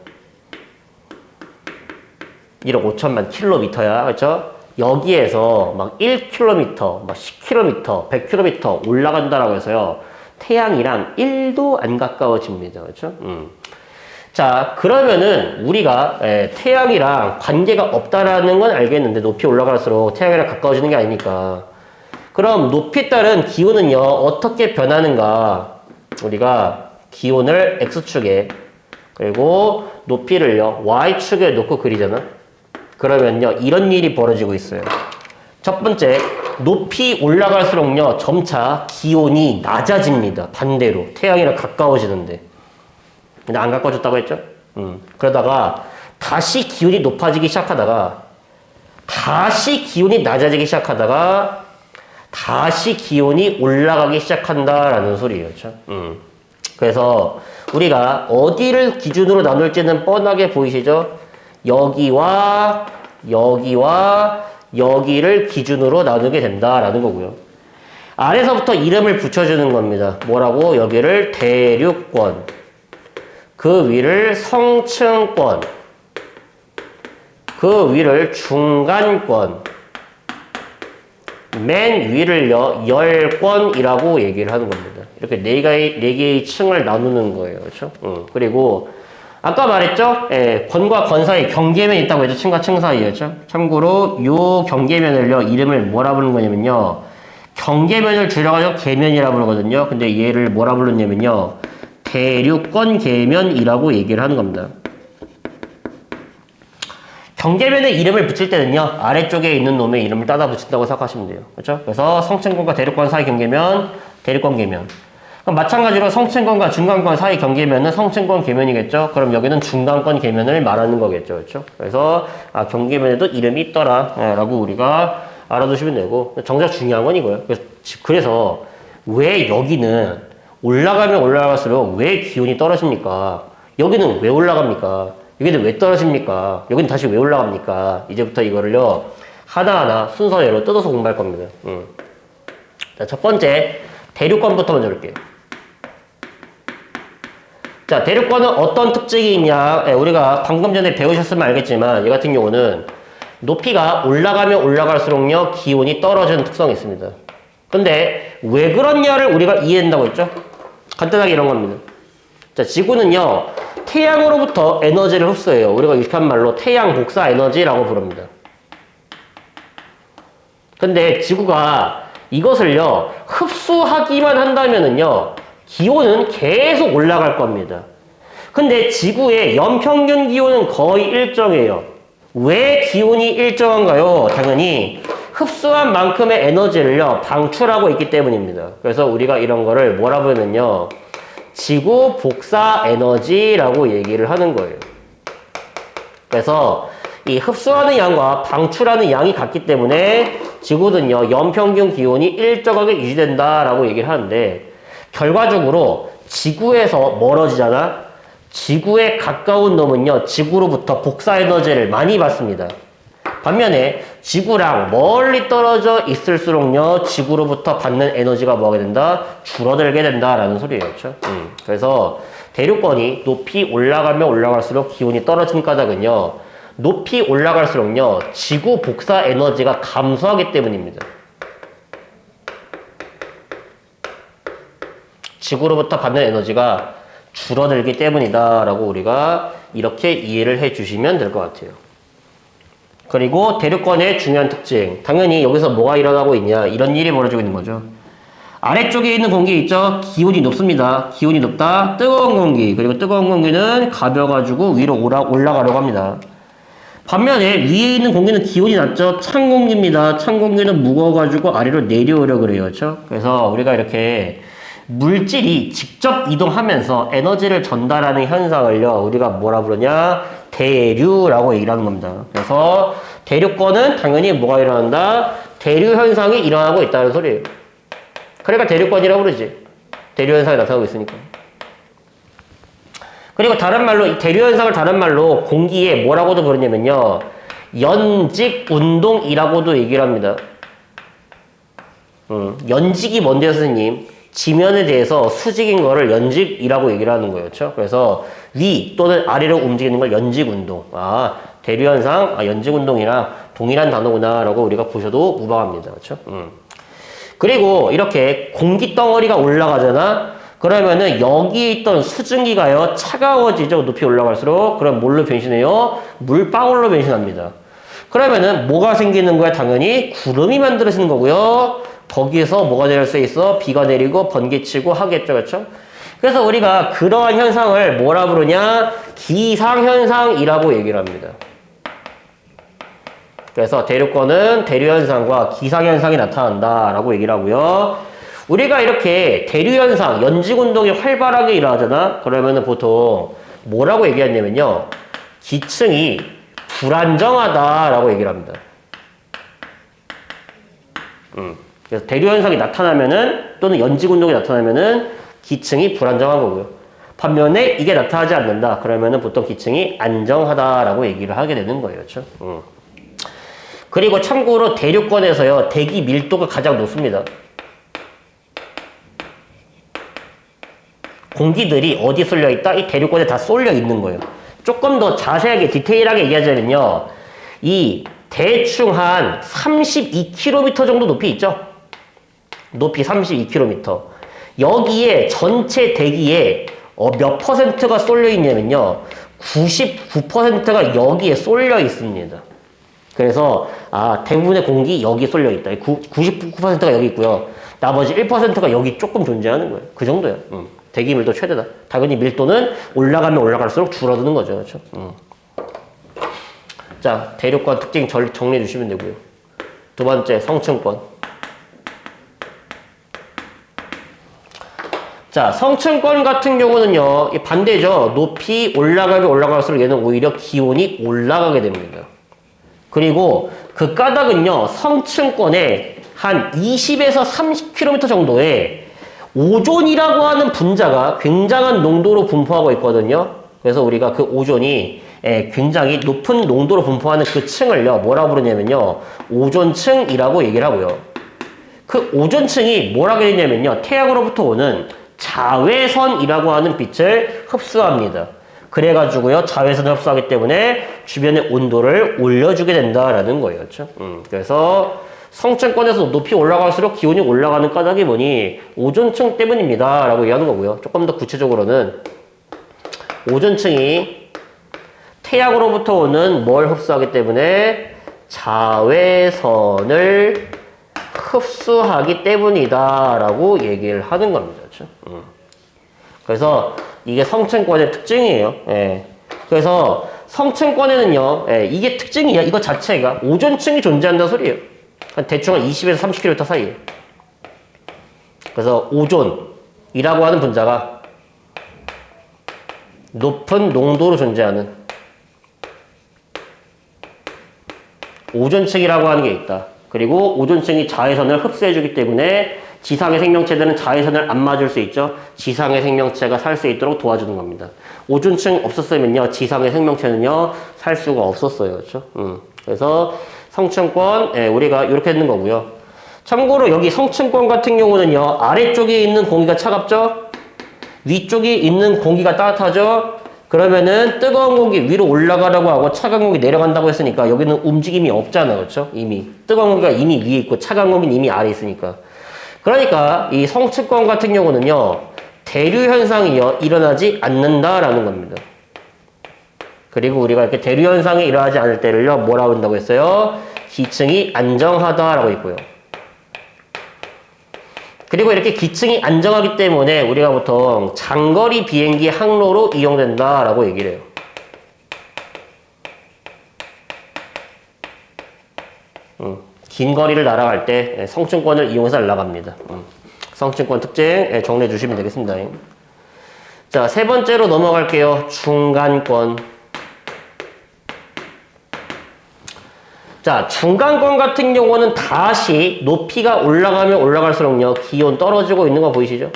1억 5천만 킬로미터야. 그렇죠? 여기에서 막 1km, 막 10km, 100km 올라간다라고 해서요, 태양이랑 1도 안 가까워집니다. 그렇죠? 자, 그러면은 우리가 태양이랑 관계가 없다라는 건 알겠는데, 높이 올라갈수록 태양이랑 가까워지는 게 아니니까. 그럼 높이에 따른 기온은요, 어떻게 변하는가? 우리가 기온을 X축에, 그리고 높이를요, Y축에 놓고 그리잖아? 그러면요, 이런 일이 벌어지고 있어요. 첫 번째, 높이 올라갈수록요, 점차 기온이 낮아집니다. 반대로. 태양이랑 가까워지는데. 근데 안 가까워졌다고 했죠? 그러다가 다시 기온이 높아지기 시작하다가 다시 기온이 낮아지기 시작하다가 다시 기온이 올라가기 시작한다라는 소리예요. 그렇죠? 그래서 우리가 어디를 기준으로 나눌지는 뻔하게 보이시죠? 여기와 여기와 여기를 기준으로 나누게 된다라는 거고요. 아래서부터 이름을 붙여주는 겁니다. 뭐라고? 여기를 대륙권, 그 위를 성층권, 그 위를 중간권, 맨 위를요, 열권이라고 얘기를 하는 겁니다. 이렇게 네 개의 층을 나누는 거예요. 그렇죠? 그리고 아까 말했죠? 권과 권 사이 경계면이 있다고 했죠? 층과 층 사이였죠? 참고로 요 경계면을요, 이름을 뭐라 부르는 거냐면요, 경계면을 줄여가지고 계면이라 부르거든요. 근데 얘를 뭐라 부르냐면요, 대륙권 계면이라고 얘기를 하는 겁니다. 경계면에 이름을 붙일 때는요, 아래쪽에 있는 놈의 이름을 따다 붙인다고 생각하시면 돼요. 그렇죠? 그래서 성층권과 대륙권 사이 경계면, 대륙권 계면. 그럼 마찬가지로 성층권과 중간권 사이 경계면은 성층권 계면이겠죠? 그럼 여기는 중간권 계면을 말하는 거겠죠. 그렇죠? 그래서 경계면에도 이름이 있더라 라고 우리가 알아두시면 되고, 정작 중요한 건 이거예요. 그래서 왜 여기는 올라가면 올라갈수록 왜 기온이 떨어집니까? 여기는 왜 올라갑니까? 여기는 왜 떨어집니까? 여기는 다시 왜 올라갑니까? 이제부터 이거를요, 하나하나 순서대로 뜯어서 공부할 겁니다. 자, 첫 번째, 대륙권부터 먼저 볼게요. 자, 대륙권은 어떤 특징이 있냐? 우리가 방금 전에 배우셨으면 알겠지만, 얘 같은 경우는 높이가 올라가면 올라갈수록요, 기온이 떨어지는 특성이 있습니다. 근데 왜 그렇냐를 우리가 이해한다고 했죠? 간단하게 이런 겁니다. 자, 지구는요, 태양으로부터 에너지를 흡수해요. 우리가 익숙한 말로 태양 복사 에너지라고 부릅니다. 근데 지구가 이것을요, 흡수하기만 한다면은요, 기온은 계속 올라갈 겁니다. 근데 지구의 연평균 기온은 거의 일정해요. 왜 기온이 일정한가요? 당연히 흡수한 만큼의 에너지를요, 방출하고 있기 때문입니다. 그래서 우리가 이런 거를 뭐라 부르면요, 지구 복사 에너지라고 얘기를 하는 거예요. 그래서 이 흡수하는 양과 방출하는 양이 같기 때문에 지구는요, 연평균 기온이 일정하게 유지된다라고 얘기를 하는데, 결과적으로 지구에서 멀어지잖아? 지구에 가까운 놈은요, 지구로부터 복사 에너지를 많이 받습니다. 반면에 지구랑 멀리 떨어져 있을수록요, 지구로부터 받는 에너지가 뭐하게 된다? 줄어들게 된다라는 소리예요. 그렇죠? 그래서 대륙권이 높이 올라가면 올라갈수록 기온이 떨어진 까닭은요, 높이 올라갈수록요, 지구 복사 에너지가 감소하기 때문입니다. 지구로부터 받는 에너지가 줄어들기 때문이다 라고 우리가 이렇게 이해를 해 주시면 될 것 같아요. 그리고 대륙권의 중요한 특징, 당연히 여기서 뭐가 일어나고 있냐, 이런 일이 벌어지고 있는 거죠. 아래쪽에 있는 공기 있죠? 기온이 높습니다. 기온이 높다, 뜨거운 공기, 그리고 뜨거운 공기는 가벼워가지고 위로 올라가려고 합니다. 반면에 위에 있는 공기는 기온이 낮죠? 찬 공기입니다. 찬 공기는 무거워가지고 아래로 내려오려고 그래요. 그렇죠? 그래서 우리가 이렇게 물질이 직접 이동하면서 에너지를 전달하는 현상을요, 우리가 뭐라 부르냐? 대류라고 얘기를 하는 겁니다. 그래서 대륙권은 당연히 뭐가 일어난다? 대류 현상이 일어나고 있다는 소리예요. 그러니까 대륙권이라고 그러지. 대류 현상이 나타나고 있으니까. 그리고 다른 말로, 이 대류 현상을 다른 말로 공기에 뭐라고도 부르냐면요, 연직 운동이라고도 얘기를 합니다. 연직이 뭔데요, 선생님? 지면에 대해서 수직인 거를 연직이라고 얘기를 하는 거예요. 그렇죠? 그래서 위 또는 아래로 움직이는 걸 연직 운동. 아, 대류 현상, 연직 운동이랑 동일한 단어구나 라고 우리가 보셔도 무방합니다. 그렇죠? 그리고 이렇게 공기 덩어리가 올라가잖아. 그러면은 여기 있던 수증기가요, 차가워지죠. 높이 올라갈수록. 그럼 뭘로 변신해요? 물방울로 변신합니다. 그러면은 뭐가 생기는 거야? 당연히 구름이 만들어지는 거고요. 거기에서 뭐가 내릴 수 있어? 비가 내리고 번개치고 하겠죠. 그렇죠? 그래서 우리가 그러한 현상을 뭐라 부르냐? 기상현상이라고 얘기를 합니다. 그래서 대륙권은 대류현상과 기상현상이 나타난다라고 얘기를 하고요. 우리가 이렇게 대류현상, 연직운동이 활발하게 일어나잖아? 그러면은 보통 뭐라고 얘기하냐면요, 기층이 불안정하다라고 얘기를 합니다. 그래서 대류현상이 나타나면은, 또는 연직운동이 나타나면은 기층이 불안정한 거고요. 반면에 이게 나타나지 않는다. 그러면은 보통 기층이 안정하다라고 얘기를 하게 되는 거예요. 그렇죠? 그리고 참고로 대륙권에서요, 대기 밀도가 가장 높습니다. 공기들이 어디 쏠려 있다? 이 대륙권에 다 쏠려 있는 거예요. 조금 더 자세하게 디테일하게 얘기하자면요, 이 대충 한 32km 정도 높이 있죠? 높이 32km. 여기에 전체 대기에 몇 퍼센트가 쏠려 있냐면요, 99%가 여기에 쏠려 있습니다. 그래서 대부분의 공기 여기 쏠려 있다. 99%가 여기 있고요. 나머지 1%가 여기 조금 존재하는 거예요. 그 정도야. 대기 밀도 최대다. 당연히 밀도는 올라가면 올라갈수록 줄어드는 거죠. 그렇죠? 자, 대륙권 특징 정리해 주시면 되고요. 두 번째, 성층권. 자, 성층권 같은 경우는요, 반대죠. 높이 올라가면 올라갈수록 얘는 오히려 기온이 올라가게 됩니다. 그리고 그 까닭은요, 성층권에 한 20에서 30km 정도에 오존이라고 하는 분자가 굉장한 농도로 분포하고 있거든요. 그래서 우리가 그 오존이 굉장히 높은 농도로 분포하는 그 층을요, 뭐라고 부르냐면요, 오존층이라고 얘기를 하고요. 그 오존층이 뭐라고 되냐면요, 태양으로부터 오는 자외선이라고 하는 빛을 흡수합니다. 그래가지고요, 자외선을 흡수하기 때문에 주변의 온도를 올려주게 된다라는 거예요. 그렇죠? 그래서 성층권에서 높이 올라갈수록 기온이 올라가는 까닭이 뭐니? 오존층 때문입니다. 라고 얘기하는 거고요. 조금 더 구체적으로는 오존층이 태양으로부터 오는 뭘 흡수하기 때문에? 자외선을 흡수하기 때문이다. 라고 얘기를 하는 겁니다. 그렇죠? 그래서 이게 성층권의 특징이에요. 예. 그래서 성층권에는요, 이게 특징이야. 이거 자체가 오존층이 존재한다는 소리예요. 대충 한 20에서 30km 사이에. 그래서 오존이라고 하는 분자가 높은 농도로 존재하는 오존층이라고 하는 게 있다. 그리고 오존층이 자외선을 흡수해주기 때문에 지상의 생명체들은 자외선을 안 맞을 수 있죠. 지상의 생명체가 살 수 있도록 도와주는 겁니다. 오존층 없었으면요, 지상의 생명체는요 살 수가 없었어요. 그렇죠? 그래서 성층권 우리가 이렇게 했는 거고요. 참고로 여기 성층권 같은 경우는요, 아래쪽에 있는 공기가 차갑죠? 위쪽에 있는 공기가 따뜻하죠? 그러면은 뜨거운 공기 위로 올라가라고 하고 차가운 공기 내려간다고 했으니까 여기는 움직임이 없잖아. 그렇죠? 이미 뜨거운 공기가 이미 위에 있고 차가운 공기는 이미 아래에 있으니까. 그러니까 이 성층권 같은 경우는요, 대류 현상이요 일어나지 않는다라는 겁니다. 그리고 우리가 이렇게 대류 현상이 일어나지 않을 때를요 뭐라고 한다고 했어요? 기층이 안정하다라고 있고요. 그리고 이렇게 기층이 안정하기 때문에 우리가 보통 장거리 비행기 항로로 이용된다라고 얘기를 해요. 긴 거리를 날아갈 때 성층권을 이용해서 날아갑니다. 성층권 특징 정리해 주시면 되겠습니다. 자, 세 번째로 넘어갈게요. 중간권. 자, 중간권 같은 경우는 다시 높이가 올라가면 올라갈수록요, 기온 떨어지고 있는 거 보이시죠?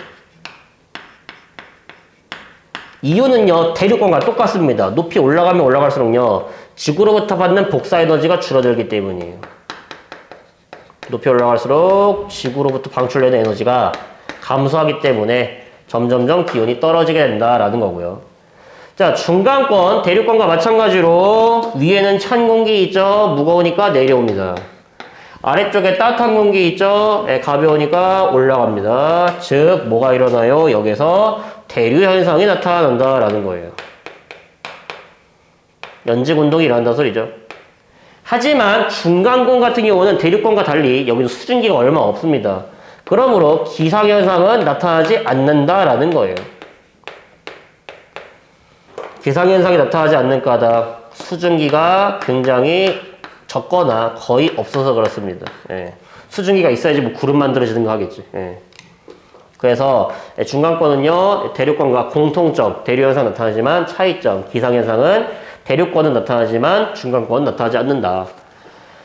이유는요, 대륙권과 똑같습니다. 높이 올라가면 올라갈수록요, 지구로부터 받는 복사 에너지가 줄어들기 때문이에요. 높이 올라갈수록 지구로부터 방출되는 에너지가 감소하기 때문에 점점점 기온이 떨어지게 된다라는 거고요. 자, 중간권, 대륙권과 마찬가지로 위에는 찬 공기 있죠? 무거우니까 내려옵니다. 아래쪽에 따뜻한 공기 있죠? 가벼우니까 올라갑니다. 즉, 뭐가 일어나요? 여기서 대류 현상이 나타난다라는 거예요. 연직 운동이 일어난다 소리죠. 하지만 중간권 같은 경우는 대륙권과 달리 여기는 수증기가 얼마 없습니다. 그러므로 기상현상은 나타나지 않는다라는 거예요. 기상현상이 나타나지 않는 까닭 수증기가 굉장히 적거나 거의 없어서 그렇습니다. 수증기가 있어야지 뭐 구름 만들어지는 거 하겠지. 그래서 중간권은요, 대륙권과 공통점, 대류현상 나타나지만 차이점, 기상현상은 대륙권은 나타나지만 중간권은 나타나지 않는다.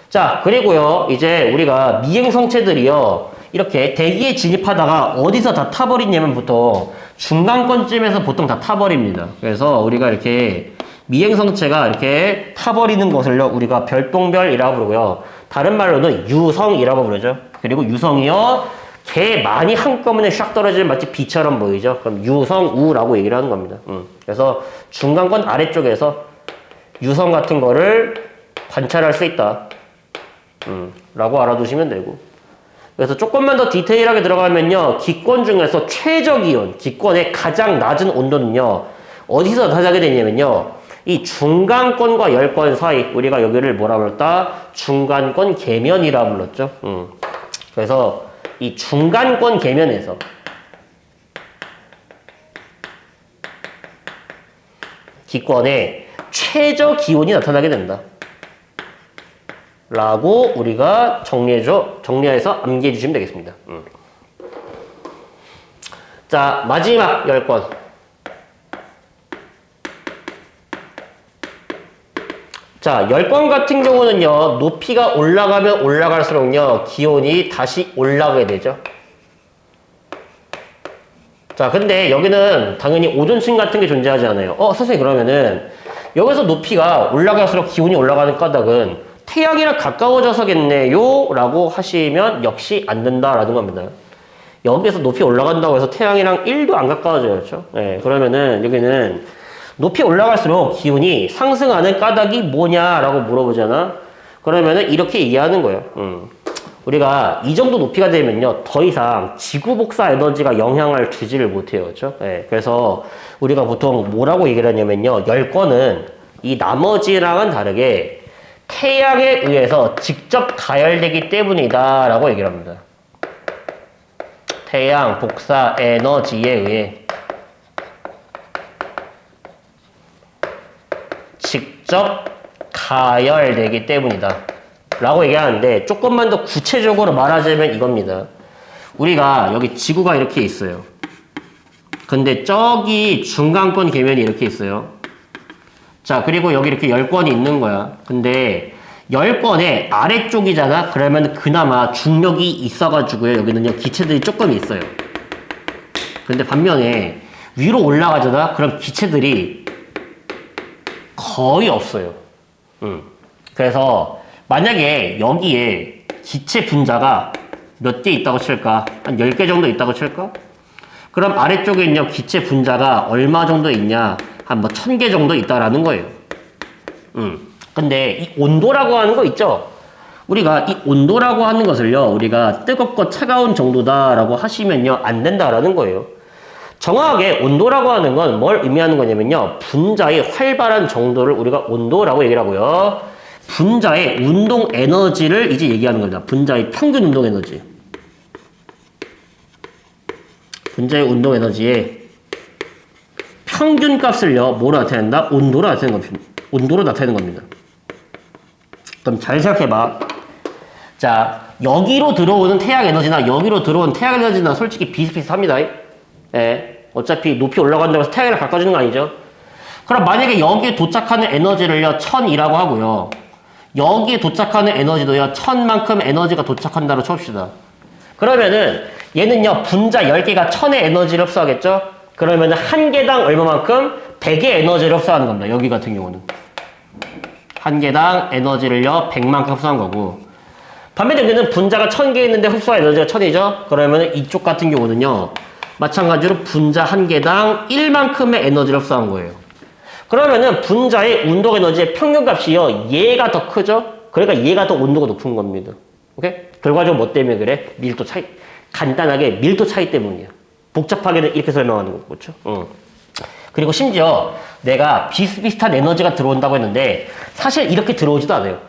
자, 그리고요, 이제 우리가 미행성체들이요, 이렇게 대기에 진입하다가 어디서 다 타버리냐면 보통 중간권쯤에서 보통 다 타버립니다. 그래서 우리가 이렇게 미행성체가 이렇게 타버리는 것을요, 우리가 별똥별이라고 부르고요. 다른 말로는 유성이라고 부르죠. 그리고 유성이요, 개 많이 한꺼번에 샥 떨어지면 마치 비처럼 보이죠. 그럼 유성우라고 얘기를 하는 겁니다. 그래서 중간권 아래쪽에서 유성 같은 거를 관찰할 수 있다. 라고 알아두시면 되고. 그래서 조금만 더 디테일하게 들어가면요, 기권 중에서 최저기온, 기권의 가장 낮은 온도는요, 어디서 나타나게 되냐면요, 이 중간권과 열권 사이, 우리가 여기를 뭐라 불렀다? 중간권 계면이라 불렀죠. 그래서 이 중간권 계면에서 기권의 최저 기온이 나타나게 된다. 라고 우리가 정리해서 암기해 주시면 되겠습니다. 자, 마지막 10권. 자, 10권 같은 경우는요, 높이가 올라가면 올라갈수록요, 기온이 다시 올라가게 되죠. 자, 근데 여기는 당연히 오존층 같은 게 존재하지 않아요. 선생님, 그러면은 여기서 높이가 올라갈수록 기온이 올라가는 까닭은 태양이랑 가까워져서겠네요? 라고 하시면 역시 안 된다라는 겁니다. 여기서 높이 올라간다고 해서 태양이랑 1도 안 가까워져요. 그렇죠? 그러면은 여기는 높이 올라갈수록 기온이 상승하는 까닭이 뭐냐라고 물어보잖아. 그러면은 이렇게 이해하는 거예요. 우리가 이 정도 높이가 되면요, 더 이상 지구 복사 에너지가 영향을 주지를 못해요. 그렇죠? 그래서 우리가 보통 뭐라고 얘기를 하냐면요, 10권은 이 나머지랑은 다르게 태양에 의해서 직접 가열되기 때문이다 라고 얘기를 합니다. 태양 복사 에너지에 의해 직접 가열되기 때문이다 라고 얘기하는데, 조금만 더 구체적으로 말하자면 이겁니다. 우리가 여기 지구가 이렇게 있어요. 근데 저기 중간권 계면이 이렇게 있어요. 자, 그리고 여기 이렇게 열권이 있는 거야. 근데 열권의 아래쪽이잖아? 그러면 그나마 중력이 있어가지고요. 여기는요, 기체들이 조금 있어요. 근데 반면에 위로 올라가잖아? 그럼 기체들이 거의 없어요. 그래서 만약에 여기에 기체 분자가 몇 개 있다고 칠까? 한 10개 정도 있다고 칠까? 그럼 아래쪽에는요, 기체 분자가 얼마 정도 있냐? 한 뭐 1000개 정도 있다라는 거예요. 근데 이 온도라고 하는 거 있죠? 우리가 이 온도라고 하는 것을요, 우리가 뜨겁고 차가운 정도다라고 하시면요, 안 된다라는 거예요. 정확하게 온도라고 하는 건 뭘 의미하는 거냐면요, 분자의 활발한 정도를 우리가 온도라고 얘기를 하고요, 분자의 운동 에너지를 이제 얘기하는 겁니다. 분자의 평균 운동 에너지. 분자의 운동 에너지의 평균 값을요, 뭐로 나타낸다? 온도로 나타내는 겁니다. 온도로 나타내는 겁니다. 그럼 잘 생각해봐. 자, 여기로 들어오는 태양 에너지나 여기로 들어오는 태양 에너지나 솔직히 비슷비슷합니다. 예. 어차피 높이 올라간다고 해서 태양이랑 가까워지는 거 아니죠? 그럼 만약에 여기에 도착하는 에너지를요, 1000이라고 하고요. 여기에 도착하는 에너지도요, 1000만큼 에너지가 도착한다고 쳐봅시다. 그러면은 얘는요, 분자 10개가 1000의 에너지를 흡수하겠죠? 그러면은 한 개당 얼마만큼? 100의 에너지를 흡수하는 겁니다. 여기 같은 경우는. 한 개당 에너지를요, 100만큼 흡수한 거고. 반면에 여기는 분자가 1000개 있는데 흡수한 에너지가 1000이죠? 그러면은 이쪽 같은 경우는요, 마찬가지로 분자 한 개당 1만큼의 에너지를 흡수한 거예요. 그러면은 분자의 운동 에너지의 평균 값이요, 얘가 더 크죠? 그러니까 얘가 더 온도가 높은 겁니다. 오케이? 결과적으로 뭐 때문에 그래? 밀도 차이. 간단하게 밀도 차이 때문이야. 복잡하게는 이렇게 설명하는 거고, 그렇죠? 그리고 심지어 내가 비슷비슷한 에너지가 들어온다고 했는데 사실 이렇게 들어오지도 않아요.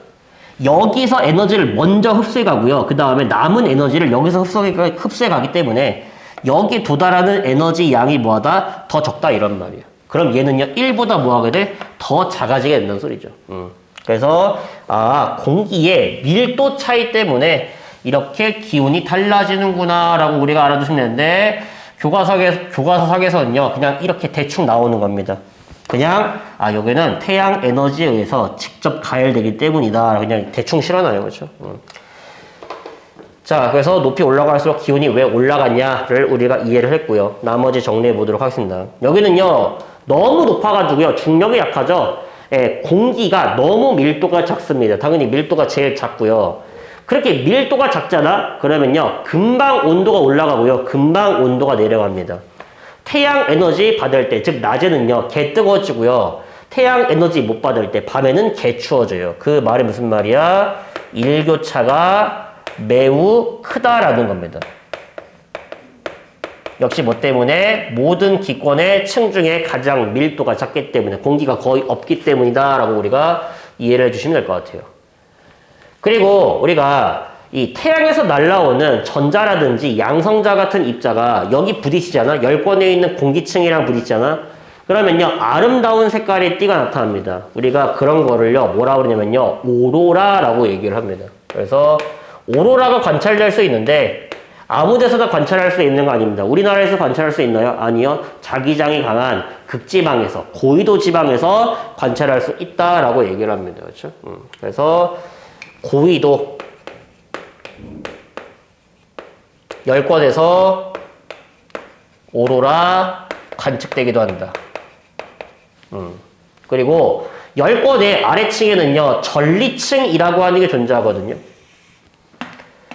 여기서 에너지를 먼저 흡수해 가고요. 그 다음에 남은 에너지를 여기서 흡수해 가기 때문에 여기에 도달하는 에너지 양이 뭐하다? 더 적다 이런 말이에요. 그럼 얘는요, 1보다 뭐하게 돼? 더 작아지게 된다는 소리죠. 그래서 공기의 밀도 차이 때문에 이렇게 기온이 달라지는구나 라고 우리가 알아두시면 되는데, 교과서상에서는요, 그냥 이렇게 대충 나오는 겁니다. 그냥 여기는 태양 에너지에 의해서 직접 가열되기 때문이다, 그냥 대충 실어놔요. 그렇죠? 자, 그래서 높이 올라갈수록 기온이 왜 올라갔냐를 우리가 이해를 했고요. 나머지 정리해 보도록 하겠습니다. 여기는요, 너무 높아가지고요, 중력이 약하죠. 예, 공기가 너무 밀도가 작습니다. 당연히 밀도가 제일 작고요. 그렇게 밀도가 작잖아? 그러면요, 금방 온도가 올라가고요, 금방 온도가 내려갑니다. 태양 에너지 받을 때, 즉 낮에는요, 개 뜨거워지고요, 태양 에너지 못 받을 때 밤에는 개 추워져요. 그 말이 무슨 말이야? 일교차가 매우 크다라는 겁니다. 역시 뭐 때문에? 모든 기권의 층 중에 가장 밀도가 작기 때문에, 공기가 거의 없기 때문이다 라고 우리가 이해를 해주시면 될 것 같아요. 그리고 우리가 이 태양에서 날아오는 전자라든지 양성자 같은 입자가 여기 부딪히잖아. 열권에 있는 공기층이랑 부딪히잖아. 그러면요, 아름다운 색깔의 띠가 나타납니다. 우리가 그런 거를요, 뭐라고 그러냐면요, 오로라라고 얘기를 합니다. 그래서 오로라가 관찰될 수 있는데 아무 데서나 관찰할 수 있는 거 아닙니다. 우리나라에서 관찰할 수 있나요? 아니요. 자기장이 강한 극지방에서, 고위도 지방에서 관찰할 수 있다라고 얘기를 합니다. 그렇죠? 그래서 고위도 열권에서 오로라 관측되기도 한다. 그리고 열권의 아래층에는요, 전리층이라고 하는 게 존재하거든요.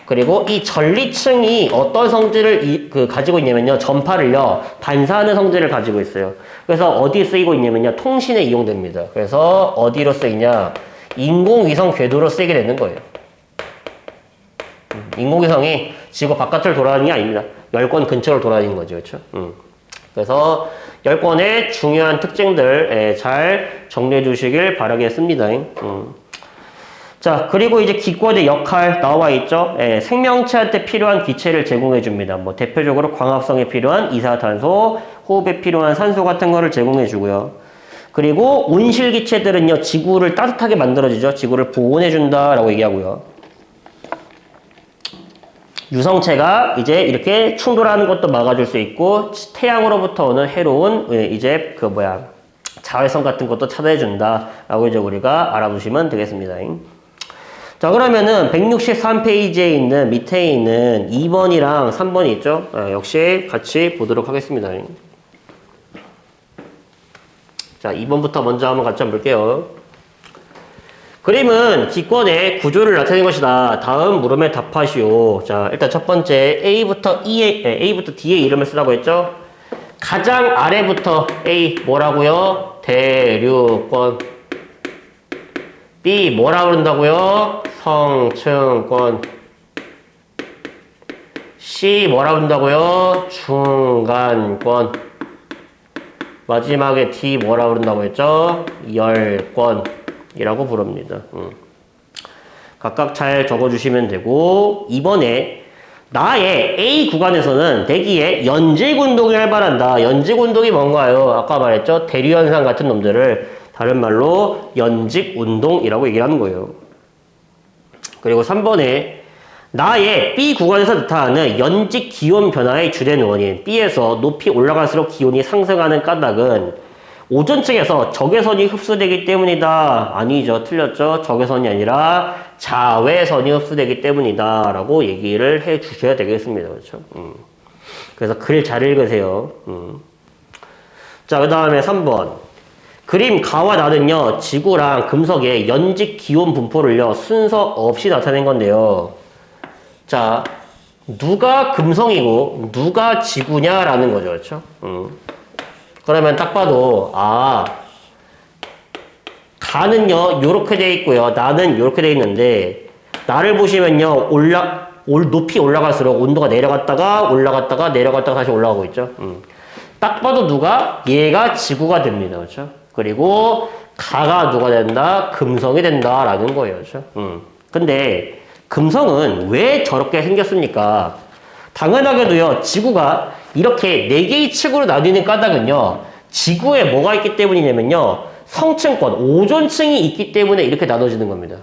그리고 이 전리층이 어떤 성질을 가지고 있냐면요, 전파를요, 반사하는 성질을 가지고 있어요. 그래서 어디에 쓰이고 있냐면요, 통신에 이용됩니다. 그래서 어디로 쓰이냐? 인공위성 궤도로 쓰이게 되는 거예요. 인공위성이 지구 바깥을 돌아다니는 게 아닙니다. 열권 근처를 돌아다니는 거죠. 그렇죠? 그래서 열권의 중요한 특징들 잘 정리해 주시길 바라겠습니다. 자, 그리고 이제 기권의 역할 나와 있죠. 생명체한테 필요한 기체를 제공해 줍니다. 뭐 대표적으로 광합성에 필요한 이산화탄소, 호흡에 필요한 산소 같은 거를 제공해 주고요. 그리고 온실기체들은요, 지구를 따뜻하게 만들어주죠. 지구를 보온해준다라고 얘기하고요. 유성체가 이제 이렇게 충돌하는 것도 막아줄 수 있고, 태양으로부터 오는 해로운, 이제 자외선 같은 것도 차단해준다라고 이제 우리가 알아두시면 되겠습니다. 자, 그러면은 163페이지에 있는 밑에 있는 2번이랑 3번이 있죠? 역시 같이 보도록 하겠습니다. 자, 2번부터 먼저 한번 같이 한번 볼게요. 그림은 기권의 구조를 나타낸 것이다. 다음 물음에 답하시오. 자, 일단 첫 번째 A부터 D의 이름을 쓰라고 했죠? 가장 아래부터 A 뭐라고요? 대류권. B 뭐라고 그런다고요? 성층권. C 뭐라고 그런다고요? 중간권. 마지막에 D 뭐라고 그런다고 했죠? 열권이라고 부릅니다. 각각 잘 적어주시면 되고, 이번에 나의 A 구간에서는 대기의 연직운동이 활발한다. 연직운동이 뭔가요? 아까 말했죠? 대류현상 같은 놈들을 다른 말로 연직운동이라고 얘기를 하는 거예요. 그리고 3번에 나의 B 구간에서 나타나는 연직 기온 변화의 주된 원인, B에서 높이 올라갈수록 기온이 상승하는 까닭은 오존층에서 적외선이 흡수되기 때문이다. 아니죠. 틀렸죠. 적외선이 아니라 자외선이 흡수되기 때문이다. 라고 얘기를 해 주셔야 되겠습니다. 그렇죠? 그래서 글 잘 읽으세요. 자, 그 다음에 3번. 그림 가와 나는요, 지구랑 금속의 연직 기온 분포를요, 순서 없이 나타낸 건데요. 자, 누가 금성이고 누가 지구냐라는 거죠. 그렇죠? 그러면 딱 봐도 가는요 요렇게 돼 있고요, 나는 요렇게 돼 있는데, 나를 보시면요 높이 올라갈수록 온도가 내려갔다가 올라갔다가 내려갔다가 다시 올라가고 있죠. 딱 봐도 누가 얘가 지구가 됩니다. 그렇죠? 그리고 가가 누가 된다? 금성이 된다라는 거예요. 그렇죠? 근데 금성은 왜 저렇게 생겼습니까? 당연하게도요, 지구가 이렇게 4개의 층으로 나뉘는 까닭은요, 지구에 뭐가 있기 때문이냐면요, 성층권, 오존층이 있기 때문에 이렇게 나눠지는 겁니다.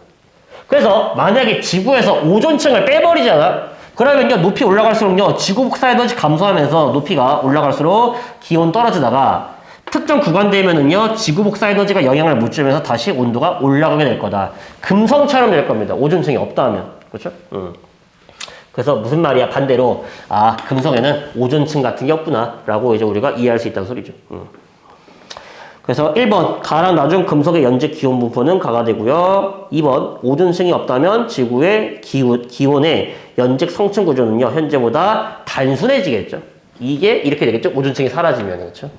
그래서 만약에 지구에서 오존층을 빼버리잖아? 그러면요, 높이 올라갈수록요, 지구 복사 에너지 감소하면서 높이가 올라갈수록 기온 떨어지다가 특정 구간 되면은요, 지구 복사 에너지가 영향을 못 주면서 다시 온도가 올라가게 될 거다. 금성처럼 될 겁니다. 오존층이 없다 하면. 그렇죠? 그래서 무슨 말이야? 반대로, 금성에는 오존층 같은 게 없구나. 라고 이제 우리가 이해할 수 있다는 소리죠. 그래서 1번, 가랑 나중 금속의 연직 기온 분포는 가가 되고요. 2번, 오존층이 없다면 지구의 기온의 연직 성층 구조는요, 현재보다 단순해지겠죠. 이게 이렇게 되겠죠. 오존층이 사라지면. 그렇죠?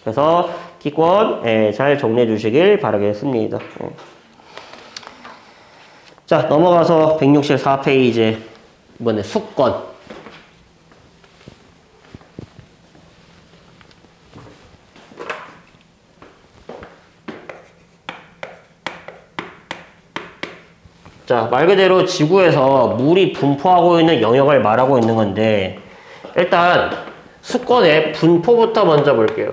그래서 기권 잘 정리해 주시길 바라겠습니다. 자, 넘어가서 164페이지 이번에 수권. 자, 말 그대로 지구에서 물이 분포하고 있는 영역을 말하고 있는 건데, 일단 수권의 분포부터 먼저 볼게요.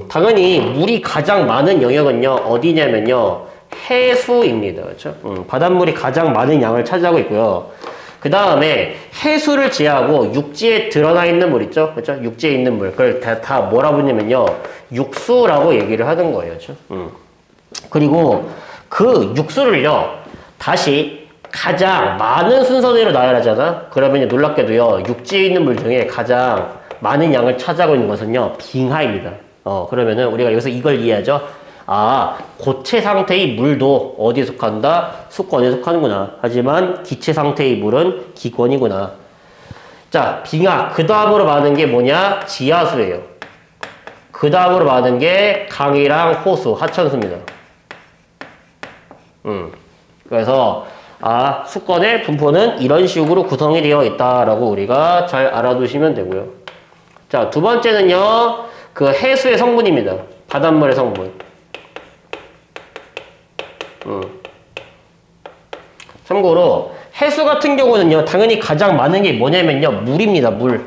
당연히 물이 가장 많은 영역은요, 어디냐면요, 해수입니다. 그렇죠? 바닷물이 가장 많은 양을 차지하고 있고요. 그 다음에 해수를 제외하고 육지에 드러나 있는 물 있죠? 그렇죠? 육지에 있는 물. 그걸 다 뭐라 부르냐면요, 육수라고 얘기를 하는 거예요. 그렇죠? 그리고 그 육수를요, 다시 가장 많은 순서대로 나열하잖아? 그러면 놀랍게도요, 육지에 있는 물 중에 가장 많은 양을 차지하고 있는 것은요, 빙하입니다. 그러면은 우리가 여기서 이걸 이해하죠? 고체 상태의 물도 어디에 속한다? 수권에 속하는구나. 하지만 기체 상태의 물은 기권이구나. 자, 빙하. 그 다음으로 많은 게 뭐냐? 지하수예요. 그 다음으로 많은 게 강이랑 호수, 하천수입니다. 그래서 수권의 분포는 이런 식으로 구성이 되어 있다라고 우리가 잘 알아두시면 되고요. 자, 두 번째는요, 그 해수의 성분입니다. 바닷물의 성분. 참고로 해수 같은 경우는요, 당연히 가장 많은 게 뭐냐면요, 물입니다. 물.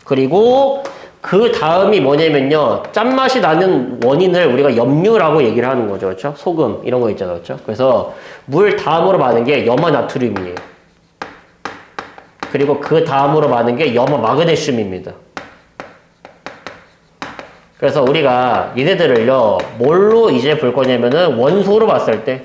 그리고 그 다음이 뭐냐면요. 짠맛이 나는 원인을 우리가 염류라고 얘기를 하는 거죠. 그렇죠? 소금 이런 거 있잖아요. 그렇죠? 그래서 물 다음으로 많은 게 염화 나트륨이에요. 그리고 그 다음으로 많은 게 염화 마그네슘입니다. 그래서 우리가 얘네들을요. 뭘로 이제 볼 거냐면은 원소로 봤을 때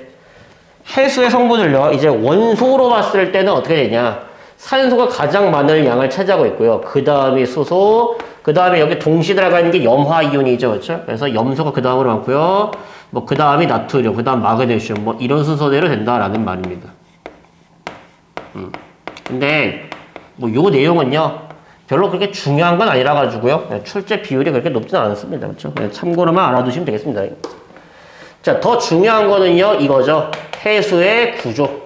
해수의 성분을요. 이제 원소로 봤을 때는 어떻게 되냐. 산소가 가장 많은 양을 차지하고 있고요. 그 다음이 수소, 그 다음에 여기 동시 들어가는 게 염화이온이죠. 그렇죠? 그래서 염소가 그 다음으로 많고요. 뭐 그 다음이 나트륨, 그 다음 마그네슘, 뭐 이런 순서대로 된다라는 말입니다. 근데 뭐 요 내용은요. 별로 그렇게 중요한 건 아니라 가지고요. 출제 비율이 그렇게 높지는 않습니다. 그렇죠? 그냥 참고로만 알아두시면 되겠습니다. 자, 더 중요한 거는요. 이거죠. 해수의 구조.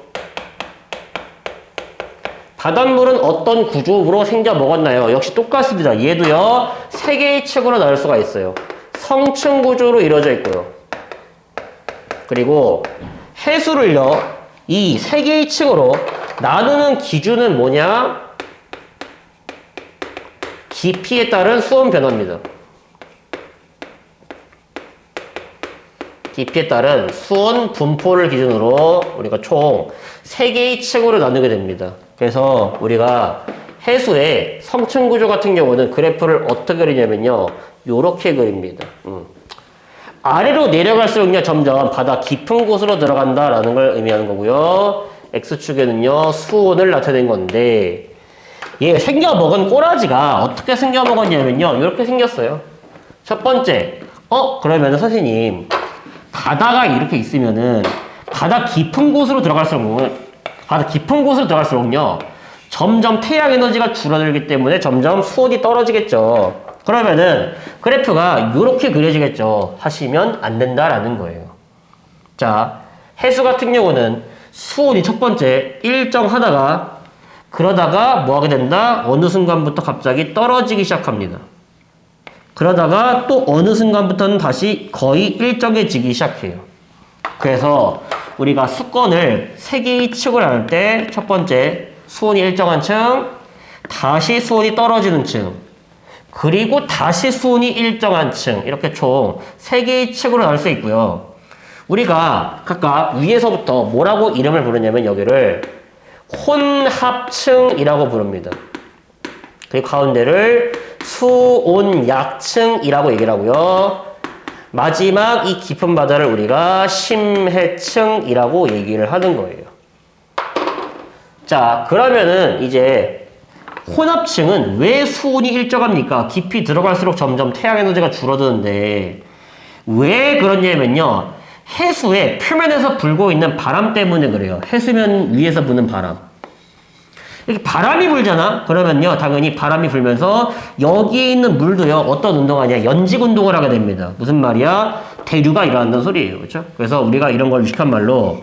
바닷물은 어떤 구조로 생겨 먹었나요? 역시 똑같습니다. 얘도요. 세 개의 층으로 나눌 수가 있어요. 성층 구조로 이루어져 있고요. 그리고 해수를요. 이 세 개의 층으로 나누는 기준은 뭐냐? 깊이에 따른 수온 변화입니다. 깊이에 따른 수온 분포를 기준으로 우리가 총 3개의 층으로 나누게 됩니다. 그래서 우리가 해수의 성층 구조 같은 경우는 그래프를 어떻게 그리냐면요. 요렇게 그립니다. 아래로 내려갈수록요. 점점 바다 깊은 곳으로 들어간다라는 걸 의미하는 거고요. X축에는요. 수온을 나타낸 건데 얘 생겨먹은 꼬라지가 어떻게 생겨먹었냐면요. 이렇게 생겼어요. 첫 번째, 그러면 선생님 바다가 이렇게 있으면은 바다 깊은 곳으로 들어갈수록요. 점점 태양 에너지가 줄어들기 때문에 점점 수온이 떨어지겠죠. 그러면은 그래프가 이렇게 그려지겠죠. 하시면 안 된다라는 거예요. 자, 해수 같은 경우는 수온이 첫 번째 일정하다가 그러다가 뭐 하게 된다? 어느 순간부터 갑자기 떨어지기 시작합니다. 그러다가 또 어느 순간부터는 다시 거의 일정해지기 시작해요. 그래서 우리가 수건을 3개의 층을 나눌 때 첫 번째 수온이 일정한 층, 다시 수온이 떨어지는 층, 그리고 다시 수온이 일정한 층 이렇게 총 3개의 층으로 나눌 수 있고요. 우리가 각각 위에서부터 뭐라고 이름을 부르냐면 여기를 혼합층이라고 부릅니다. 그리고 가운데를 수온약층이라고 얘기를 하고요. 마지막 이 깊은 바다를 우리가 심해층이라고 얘기를 하는 거예요. 자, 그러면은 이제 혼합층은 왜 수온이 일정합니까? 깊이 들어갈수록 점점 태양 에너지가 줄어드는데 왜 그러냐면요. 해수의 표면에서 불고 있는 바람 때문에 그래요. 해수면 위에서 부는 바람. 이렇게 바람이 불잖아? 그러면요, 당연히 바람이 불면서 여기에 있는 물도요, 어떤 운동하냐? 연직 운동을 하게 됩니다. 무슨 말이야? 대류가 일어난다는 소리예요. 그렇죠? 그래서 우리가 이런 걸 유식한 말로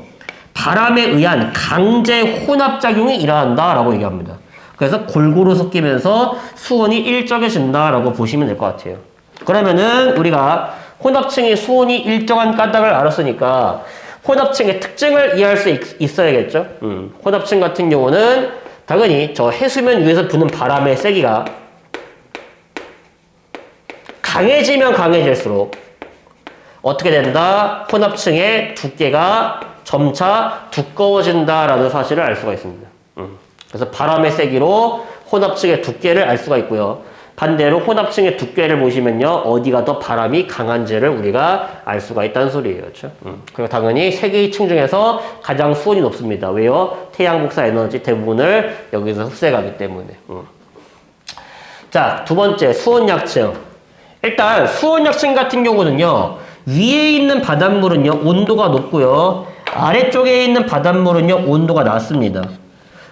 바람에 의한 강제 혼합작용이 일어난다라고 얘기합니다. 그래서 골고루 섞이면서 수온이 일정해진다라고 보시면 될 것 같아요. 그러면은 우리가 혼합층의 수온이 일정한 까닭을 알았으니까 혼합층의 특징을 이해할 수 있어야겠죠? 혼합층 같은 경우는 당연히 저 해수면 위에서 부는 바람의 세기가 강해지면 강해질수록 어떻게 된다? 혼합층의 두께가 점차 두꺼워진다라는 사실을 알 수가 있습니다. 그래서 바람의 세기로 혼합층의 두께를 알 수가 있고요. 반대로 혼합층의 두께를 보시면요. 어디가 더 바람이 강한지를 우리가 알 수가 있다는 소리예요. 그렇죠? 그리고 당연히 세 개의 층 중에서 가장 수온이 높습니다. 왜요? 태양 복사 에너지 대부분을 여기서 흡수해가기 때문에. 자, 두 번째 수온약층. 일단 수온약층 같은 경우는요. 위에 있는 바닷물은요. 온도가 높고요. 아래쪽에 있는 바닷물은요. 온도가 낮습니다.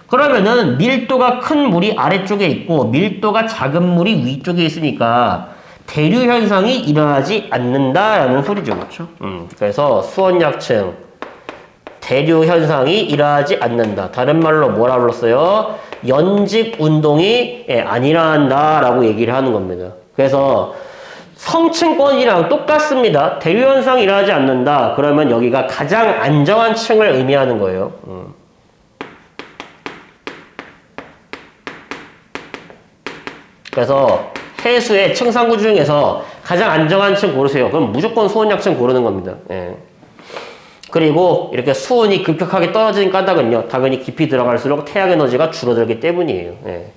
그러면은 밀도가 큰 물이 아래쪽에 있고 밀도가 작은 물이 위쪽에 있으니까 대류 현상이 일어나지 않는다라는 소리죠. 그렇죠? 그래서 수온약층 대류 현상이 일어나지 않는다. 다른 말로 뭐라 불렀어요? 연직 운동이 안 일어난다라고 얘기를 하는 겁니다. 그래서 성층권이랑 똑같습니다. 대류 현상이 일어나지 않는다. 그러면 여기가 가장 안정한 층을 의미하는 거예요. 그래서 해수의 층상구 중에서 가장 안정한 층 고르세요. 그럼 무조건 수온약층 고르는 겁니다. 예. 그리고 이렇게 수온이 급격하게 떨어지는 까닭은요, 당연히 깊이 들어갈수록 태양 에너지가 줄어들기 때문이에요. 예.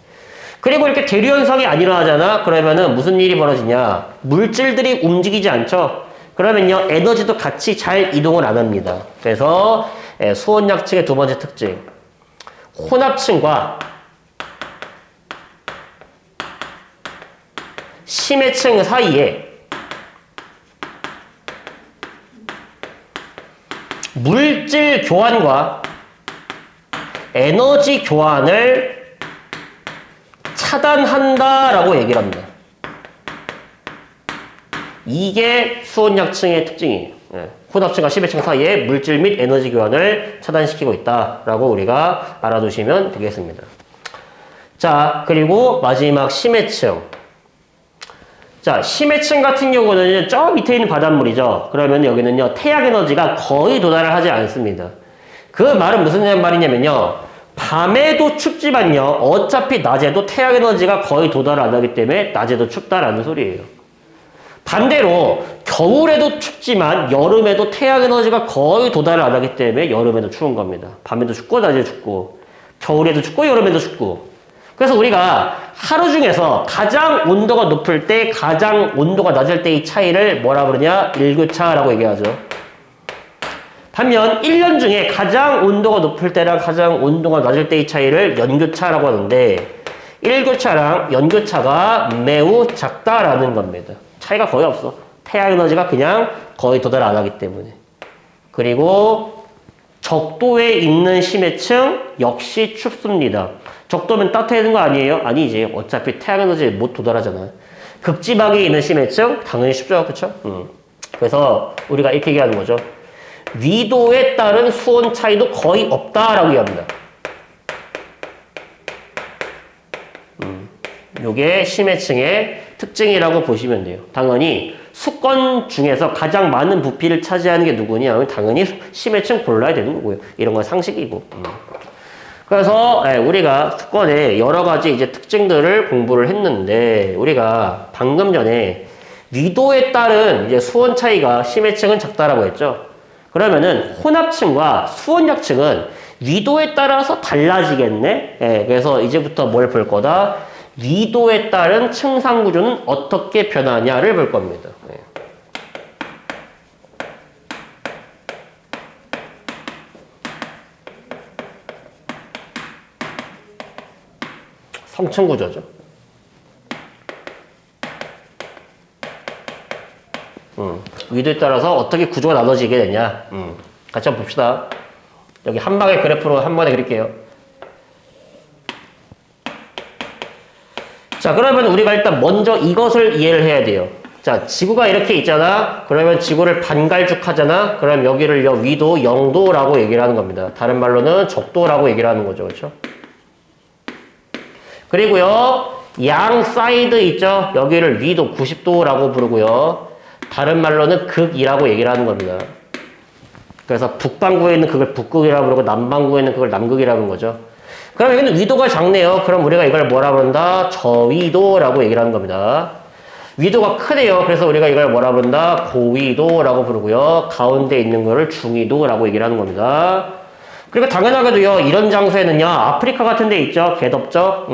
그리고 이렇게 대류 현상이 안 일어나잖아? 그러면은 무슨 일이 벌어지냐? 물질들이 움직이지 않죠? 그러면요, 에너지도 같이 잘 이동을 안 합니다. 그래서 수온약층의 두 번째 특징. 혼합층과 심해층 사이에 물질 교환과 에너지 교환을 차단한다라고 얘기를 합니다. 이게 수온약층의 특징이에요. 예. 혼합층과 심해층 사이에 물질 및 에너지 교환을 차단시키고 있다라고 우리가 알아두시면 되겠습니다. 자, 그리고 마지막 심해층. 자, 심해층 같은 경우는 저 밑에 있는 바닷물이죠. 그러면 여기는요, 태양 에너지가 거의 도달을 하지 않습니다. 그 말은 무슨 말이냐면요, 밤에도 춥지만요, 어차피 낮에도 태양 에너지가 거의 도달을 안 하기 때문에 낮에도 춥다라는 소리예요. 반대로 겨울에도 춥지만 여름에도 태양 에너지가 거의 도달을 안 하기 때문에 여름에도 추운 겁니다. 밤에도 춥고 낮에도 춥고 겨울에도 춥고 여름에도 춥고. 그래서 우리가 하루 중에서 가장 온도가 높을 때, 가장 온도가 낮을 때의 차이를 뭐라 부르냐? 일교차라고 얘기하죠. 반면 1년 중에 가장 온도가 높을 때랑 가장 온도가 낮을 때의 차이를 연교차라고 하는데, 일교차랑 연교차가 매우 작다라는 겁니다. 차이가 거의 없어. 태양 에너지가 그냥 거의 도달 안 하기 때문에. 그리고 적도에 있는 심해층 역시 춥습니다. 적도면 따뜻해지는 거 아니에요? 아니지. 어차피 태양 에너지에 못 도달하잖아요. 극지방에 있는 심해층 당연히 춥죠. 그쵸? 그래서 우리가 이렇게 얘기하는 거죠. 위도에 따른 수온 차이도 거의 없다라고 얘기합니다. 요게 심해층의 특징이라고 보시면 돼요. 당연히 수권 중에서 가장 많은 부피를 차지하는 게 누구냐? 당연히 심해층 골라야 되는 거고요. 이런 건 상식이고. 그래서 우리가 수권의 여러 가지 이제 특징들을 공부를 했는데, 우리가 방금 전에 위도에 따른 이제 수온 차이가 심해층은 작다라고 했죠. 그러면은 혼합층과 수온약층은 위도에 따라서 달라지겠네. 그래서 이제부터 뭘 볼 거다? 위도에 따른 층상 구조는 어떻게 변하냐를 볼 겁니다. 성층 구조죠. 위도에 따라서 어떻게 구조가 나눠지게 되냐. 같이 한번 봅시다. 여기 한 방의 그래프로 한 번에 그릴게요. 자, 그러면 우리가 일단 먼저 이것을 이해를 해야 돼요. 자, 지구가 이렇게 있잖아. 그러면 지구를 반갈죽하잖아. 그럼 여기를 위도 0도라고 얘기를 하는 겁니다. 다른 말로는 적도라고 얘기를 하는 거죠. 그렇죠? 그리고요, 양 사이드 있죠? 여기를 위도 90도라고 부르고요. 다른 말로는 극이라고 얘기를 하는 겁니다. 그래서 북반구에 있는 그걸 북극이라고 부르고 남반구에 있는 그걸 남극이라고 하는 거죠. 그럼 여기는 위도가 작네요. 그럼 우리가 이걸 뭐라 부른다? 저위도라고 얘기를 하는 겁니다. 위도가 크대요. 그래서 우리가 이걸 뭐라 부른다? 고위도라고 부르고요. 가운데 있는 거를 중위도라고 얘기를 하는 겁니다. 그리고 당연하게도요, 이런 장소에는요, 아프리카 같은 데 있죠? 개 덥죠?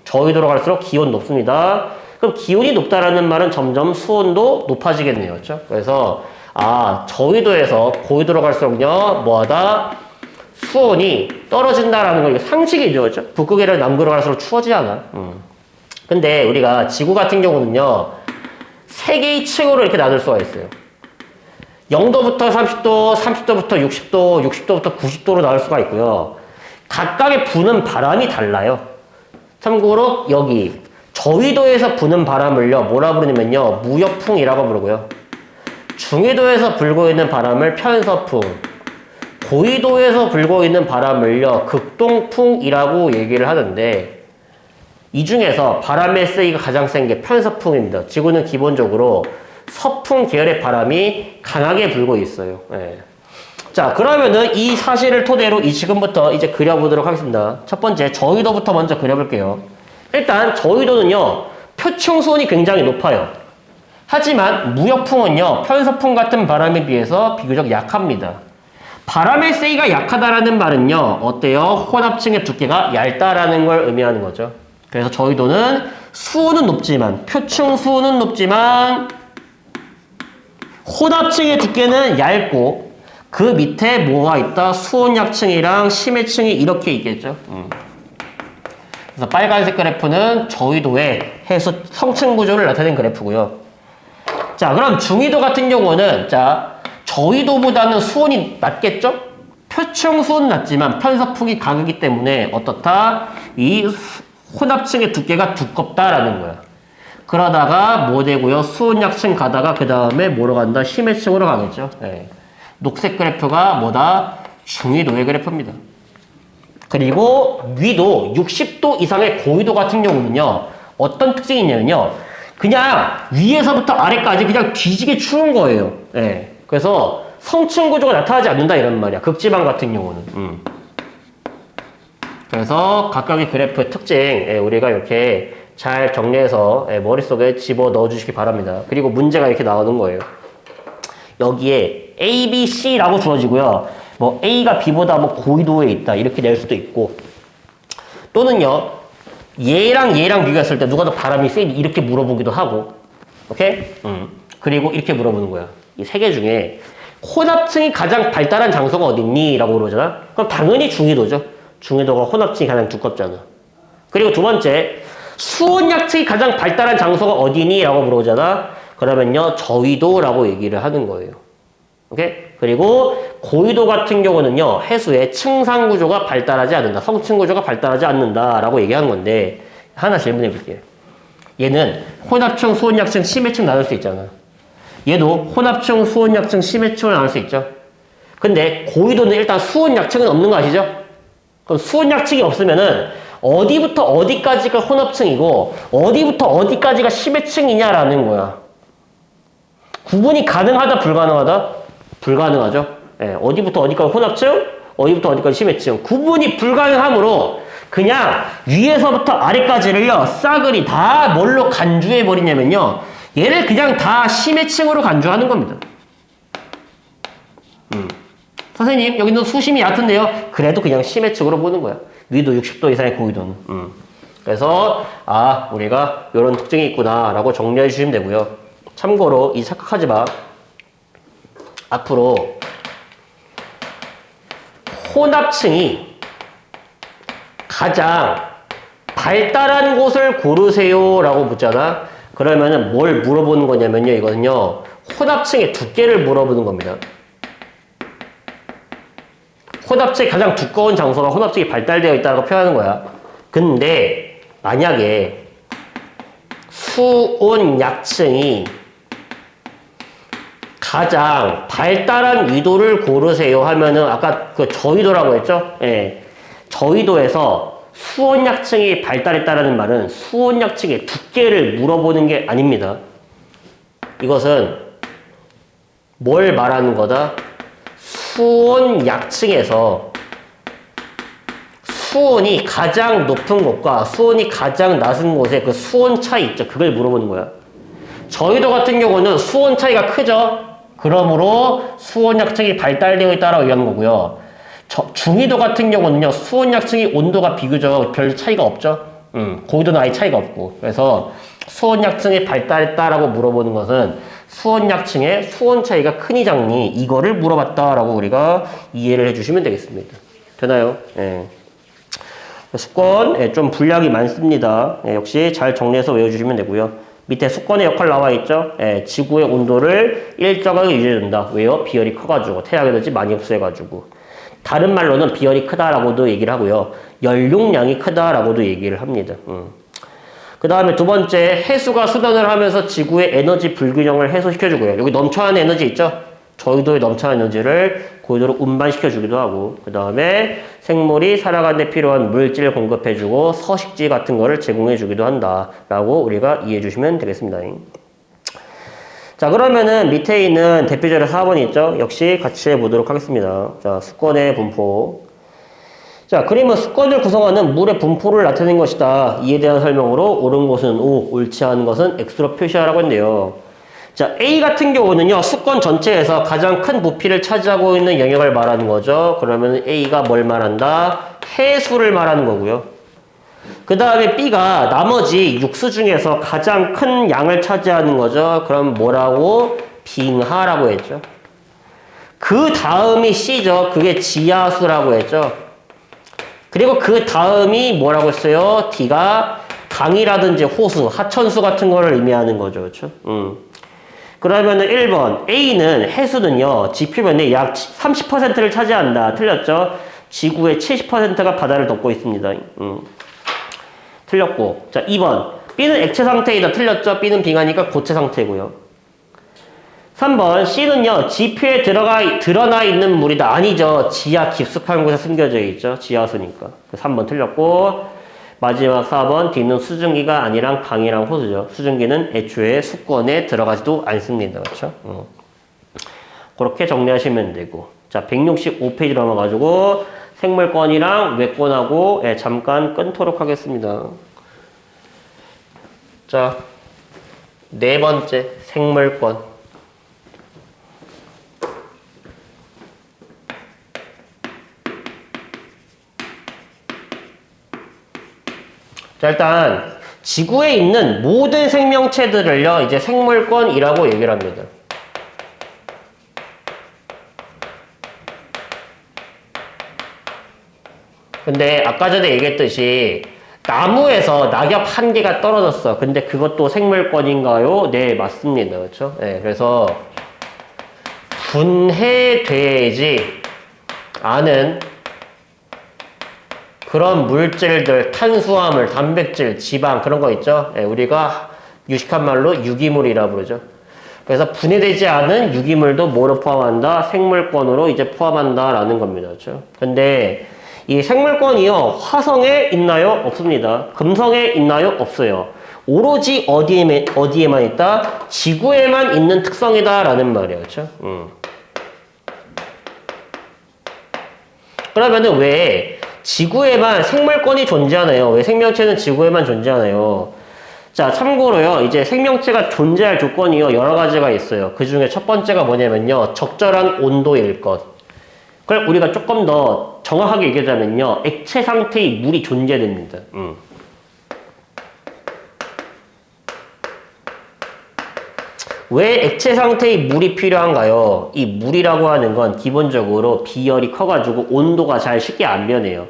저위도로 갈수록 기온 높습니다. 그럼 기온이 높다라는 말은 점점 수온도 높아지겠네요. 그렇죠? 그래서 저위도에서 고위도로 갈수록요, 뭐하다? 수온이 떨어진다라는 거, 이거 상식이죠. 그렇죠? 북극이랑 남극으로 갈수록 추워지지 않아. 근데 우리가 지구 같은 경우는요, 세 개의 층으로 이렇게 나눌 수가 있어요. 0도부터 30도, 30도부터 60도, 60도부터 90도로 나올 수가 있고요. 각각의 부는 바람이 달라요. 참고로 여기 저위도에서 부는 바람을요, 뭐라 부르냐면요, 무역풍이라고 부르고요. 중위도에서 불고 있는 바람을 편서풍, 고위도에서 불고 있는 바람을요, 극동풍이라고 얘기를 하는데, 이 중에서 바람의 세기가 가장 센 게 편서풍입니다. 지구는 기본적으로 서풍 계열의 바람이 강하게 불고 있어요. 자, 그러면은 이 사실을 토대로 지금부터 이제 그려보도록 하겠습니다. 첫 번째, 저위도부터 먼저 그려볼게요. 일단, 저위도는요, 표층 수온이 굉장히 높아요. 하지만 무역풍은요, 편서풍 같은 바람에 비해서 비교적 약합니다. 바람의 세기가 약하다라는 말은요, 어때요? 혼합층의 두께가 얇다라는 걸 의미하는 거죠. 그래서 저희도는 수온은 높지만, 표층 수온은 높지만, 혼합층의 두께는 얇고, 그 밑에 뭐가 있다? 수온약층이랑 심해층이 이렇게 있겠죠. 그래서 빨간색 그래프는 저위도의 해수 성층 구조를 나타낸 그래프고요. 자, 그럼 중위도 같은 경우는, 자, 저위도보다는 수온이 낮겠죠? 표층 수온은 낮지만 편서풍이 강하기 때문에 어떻다? 이 혼합층의 두께가 두껍다라는 거야. 그러다가 뭐 되고요? 수온약층 가다가 그 다음에 뭐로 간다? 심해층으로 가겠죠. 네. 녹색 그래프가 뭐다? 중위도의 그래프입니다. 그리고 위도 60도 이상의 고위도 같은 경우는요. 어떤 특징이 있냐면요. 그냥 위에서부터 아래까지 그냥 뒤지게 추운 거예요. 네. 그래서 성층 구조가 나타나지 않는다 이런 말이야. 극지방 같은 경우는. 그래서 각각의 그래프의 특징 우리가 이렇게 잘 정리해서 머릿속에 집어 넣어 주시기 바랍니다. 그리고 문제가 이렇게 나오는 거예요. 여기에 A, B, C라고 주어지고요. 뭐 A가 B보다 뭐 고위도에 있다 이렇게 낼 수도 있고, 또는요 얘랑 비교했을 때 누가 더 바람이 세니 이렇게 물어보기도 하고, 오케이? 그리고 이렇게 물어보는 거야. 이 세 개 중에 혼합층이 가장 발달한 장소가 어딨니? 라고 그러잖아. 그럼 당연히 중위도죠. 중위도가 혼합층이 가장 두껍잖아. 그리고 두 번째, 수온약층이 가장 발달한 장소가 어디니? 라고 물어보잖아. 그러면요 저위도라고 얘기를 하는 거예요. 오케이? 그리고 고위도 같은 경우는요 해수의 층상 구조가 발달하지 않는다, 성층 구조가 발달하지 않는다라고 얘기한 건데, 하나 질문해 볼게요. 얘는 혼합층, 수온약층, 심해층 나눌 수 있잖아. 얘도 혼합층, 수온약층, 심해층을 나눌 수 있죠. 근데 고위도는 일단 수온약층은 없는 거 아시죠? 그럼 수온약층이 없으면은 어디부터 어디까지가 혼합층이고 어디부터 어디까지가 심해층이냐라는 거야. 구분이 가능하다, 불가능하다? 불가능하죠. 예, 어디부터 어디까지 혼합층, 어디부터 어디까지 심해층. 구분이 불가능하므로 그냥 위에서부터 아래까지를요 싸그리 다 뭘로 간주해 버리냐면요, 얘를 그냥 다 심해층으로 간주하는 겁니다. 선생님 여기는 수심이 얕은데요. 그래도 그냥 심해층으로 보는 거야. 위도 60도 이상의 고위도는. 그래서 우리가 이런 특징이 있구나 라고 정리해 주시면 되고요. 참고로 이 착각하지 마. 앞으로 혼합층이 가장 발달한 곳을 고르세요 라고 묻잖아. 그러면은 뭘 물어보는 거냐면요, 이거는요 혼합층의 두께를 물어보는 겁니다. 혼합층이 가장 두꺼운 장소가 혼합층이 발달되어 있다고 표현하는 거야. 근데 만약에 수온약층이 가장 발달한 위도를 고르세요 하면은 아까 그 저위도라고 했죠? 예. 저위도에서 수온약층이 발달했다라는 말은 수온약층의 두께를 물어보는 게 아닙니다. 이것은 뭘 말하는 거다? 수온약층에서 수온이 가장 높은 곳과 수온이 가장 낮은 곳의 그 수온 차이 있죠? 그걸 물어보는 거야. 저희도 같은 경우는 수온 차이가 크죠? 그러므로 수온약층이 발달되어 있다라고 얘기하는 거고요. 중위도 같은 경우는요, 수온약층이 온도가 비교적 별 차이가 없죠? 고위도는 아예 차이가 없고. 그래서 수온약층이 발달했다라고 물어보는 것은 수온약층의 수온 차이가 크니 작니 이거를 물어봤다라고 우리가 이해를 해주시면 되겠습니다. 되나요? 예. 수권 좀 분량이 많습니다. 역시 잘 정리해서 외워주시면 되고요. 밑에 수권의 역할 나와 있죠? 지구의 온도를 일정하게 유지해준다. 왜요? 비열이 커가지고 태양 에너지 많이 흡수해가지고. 다른 말로는 비열이 크다라고도 얘기를 하고요. 연료량이 크다라고도 얘기를 합니다. 그 다음에 두 번째, 해수가 수변을 하면서 지구의 에너지 불균형을 해소시켜주고요. 여기 넘쳐나는 에너지 있죠? 저희도의 넘쳐나는 에너지를 고위도로 운반시켜주기도 하고, 그 다음에 생물이 살아가는 데 필요한 물질을 공급해주고 서식지 같은 거를 제공해주기도 한다라고 우리가 이해해주시면 되겠습니다. 자, 그러면은 밑에 있는 대표적인 4번이 있죠? 역시 같이 해보도록 하겠습니다. 자, 수권의 분포. 자, 그림은 수건을 구성하는 물의 분포를 나타낸 것이다. 이에 대한 설명으로 옳은 것은 O, 옳지 않은 것은 X로 표시하라고 했네요. 자, A 같은 경우는요, 수건 전체에서 가장 큰 부피를 차지하고 있는 영역을 말하는 거죠. 그러면 A가 뭘 말한다? 해수를 말하는 거고요. 그 다음에 B가 나머지 육수 중에서 가장 큰 양을 차지하는 거죠. 그럼 뭐라고? 빙하라고 했죠. 그 다음이 C죠. 그게 지하수라고 했죠. 그리고 그 다음이 뭐라고 했어요? D가 강이라든지 호수, 하천수 같은 거를 의미하는 거죠. 그렇죠? 그러면은 1번 A는 해수는요. 지표면의 약 30%를 차지한다. 틀렸죠? 지구의 70%가 바다를 덮고 있습니다. 틀렸고. 자, 2번 B는 액체 상태이다. 틀렸죠? B는 빙하니까 고체 상태고요. 3번 C는요. 지표에 드러나 있는 물이다. 아니죠. 지하 깊숙한 곳에 숨겨져 있죠. 지하수니까. 3번 틀렸고 마지막 4번 D는 수증기가 아니랑 강이랑 호수죠. 수증기는 애초에 수건에 들어가지도 않습니다. 그렇죠? 그렇게 정리하시면 되고. 자, 165페이지 넘어가지고 생물권이랑 외권하고 잠깐 끊도록 하겠습니다. 자, 네 번째 생물권. 자, 일단 지구에 있는 모든 생명체들을요, 이제 생물권이라고 얘기를 합니다. 근데 아까 전에 얘기했듯이 나무에서 낙엽 한 개가 떨어졌어. 근데 그것도 생물권인가요? 네, 맞습니다. 그렇죠? 네, 그래서 분해되지 않은 그런 물질들, 탄수화물, 단백질, 지방 그런 거 있죠? 네, 우리가 유식한 말로 유기물이라 부르죠. 그래서 분해되지 않은 유기물도 뭐로 포함한다? 생물권으로 이제 포함한다라는 겁니다. 그렇죠? 근데 이 생물권이요, 화성에 있나요? 없습니다. 금성에 있나요? 없어요. 오로지 어디에만 있다? 지구에만 있는 특성이다라는 말이에요. 그렇죠? 그러면은 왜 지구에만 생물권이 존재하나요? 왜 생명체는 지구에만 존재하나요? 자, 참고로요, 이제 생명체가 존재할 조건이요, 여러 가지가 있어요. 그 중에 첫 번째가 뭐냐면요, 적절한 온도일 것. 그걸 우리가 조금 더 정확하게 얘기하자면요, 액체 상태의 물이 존재됩니다. 왜 액체 상태의 물이 필요한가요? 이 물이라고 하는 건 기본적으로 비열이 커가지고 온도가 잘 쉽게 안 변해요.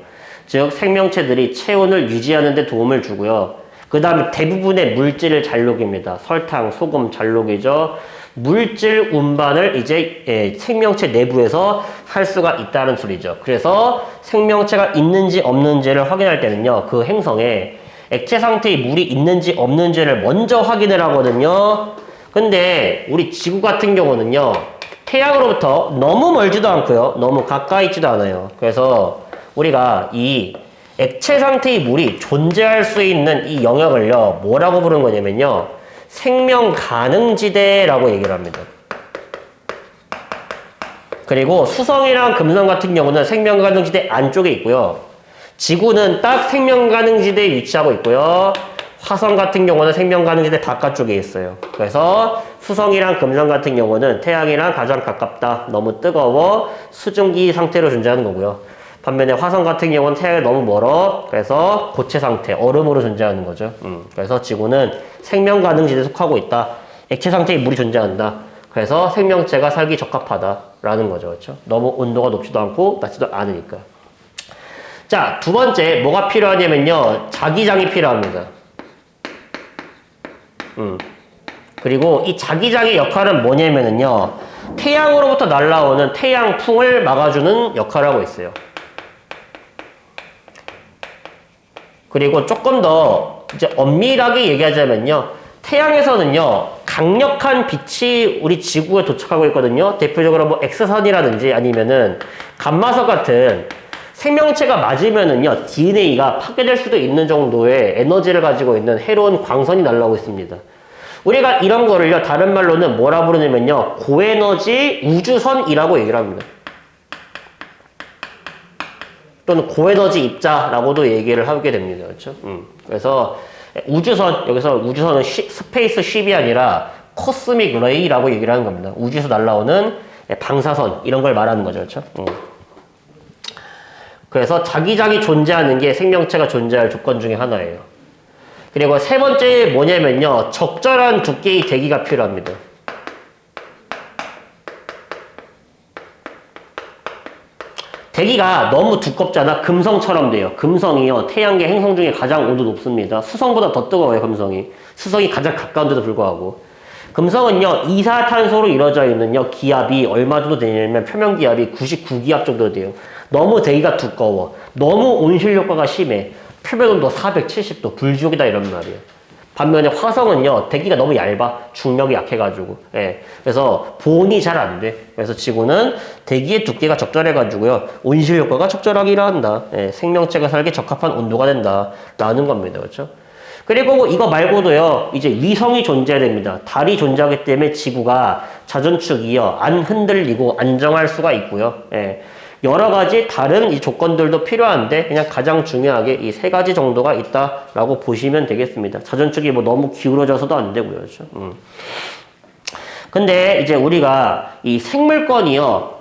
즉 생명체들이 체온을 유지하는 데 도움을 주고요. 그 다음에 대부분의 물질을 잘 녹입니다. 설탕, 소금 잘 녹이죠. 물질 운반을 이제 생명체 내부에서 할 수가 있다는 소리죠. 그래서 생명체가 있는지 없는지를 확인할 때는요, 그 행성에 액체 상태의 물이 있는지 없는지를 먼저 확인을 하거든요. 근데 우리 지구 같은 경우는요, 태양으로부터 너무 멀지도 않고요, 너무 가까이 있지도 않아요. 그래서 우리가 이 액체 상태의 물이 존재할 수 있는 이 영역을요, 뭐라고 부르는 거냐면요, 생명 가능지대라고 얘기를 합니다. 그리고 수성이랑 금성 같은 경우는 생명 가능지대 안쪽에 있고요, 지구는 딱 생명 가능지대에 위치하고 있고요, 화성 같은 경우는 생명 가능지대 바깥쪽에 있어요. 그래서 수성이랑 금성 같은 경우는 태양이랑 가장 가깝다, 너무 뜨거워, 수증기 상태로 존재하는 거고요. 반면에 화성 같은 경우는 태양이 너무 멀어, 그래서 고체 상태, 얼음으로 존재하는 거죠. 그래서 지구는 생명 가능지대에 속하고 있다. 액체 상태의 물이 존재한다. 그래서 생명체가 살기 적합하다라는 거죠. 그렇죠? 너무 온도가 높지도 않고 낮지도 않으니까. 자, 두 번째 뭐가 필요하냐면요, 자기장이 필요합니다. 그리고 이 자기장의 역할은 뭐냐면은요, 태양으로부터 날아오는 태양풍을 막아주는 역할을 하고 있어요. 그리고 조금 더 이제 엄밀하게 얘기하자면요, 태양에서는요, 강력한 빛이 우리 지구에 도착하고 있거든요. 대표적으로 뭐 X선이라든지 아니면은 감마석 같은 생명체가 맞으면은요, DNA가 파괴될 수도 있는 정도의 에너지를 가지고 있는 해로운 광선이 날아오고 있습니다. 우리가 이런 거를요, 다른 말로는 뭐라 부르냐면요, 고에너지 우주선이라고 얘기를 합니다. 또는 고에너지 입자라고도 얘기를 하게 됩니다. 그렇죠? 그래서 우주선, 여기서 우주선은 스페이스 쉽이 아니라 코스믹 레이라고 얘기를 하는 겁니다. 우주에서 날아오는 방사선 이런 걸 말하는 거죠. 그렇죠? 그래서 자기장이 존재하는 게 생명체가 존재할 조건 중에 하나예요. 그리고 세 번째 뭐냐면요. 적절한 두께의 대기가 필요합니다. 대기가 너무 두껍잖아. 금성처럼 돼요. 금성이요. 태양계 행성 중에 가장 온도 높습니다. 수성보다 더 뜨거워요. 금성이. 수성이 가장 가까운데도 불구하고. 금성은요. 이산화탄소로 이루어져 있는요. 기압이 얼마 정도 되냐면 표면 기압이 99기압 정도 돼요. 너무 대기가 두꺼워. 너무 온실 효과가 심해. 표면 온도 470도. 불지옥이다 이런 말이에요. 반면에 화성은요. 대기가 너무 얇아. 중력이 약해가지고. 예. 그래서 보온이 잘 안 돼. 그래서 지구는 대기의 두께가 적절해가지고요. 온실 효과가 적절하게 일어난다. 예. 생명체가 살기 적합한 온도가 된다. 라는 겁니다. 그렇죠? 그리고 이거 말고도요. 이제 위성이 존재됩니다. 달이 존재하기 때문에 지구가 자전축이요. 안 흔들리고 안정할 수가 있고요. 예. 여러 가지 다른 이 조건들도 필요한데 그냥 가장 중요하게 이 세 가지 정도가 있다라고 보시면 되겠습니다. 자전축이 뭐 너무 기울어져서도 안 되고요. 그렇죠? 근데 이제 우리가 이 생물권이요.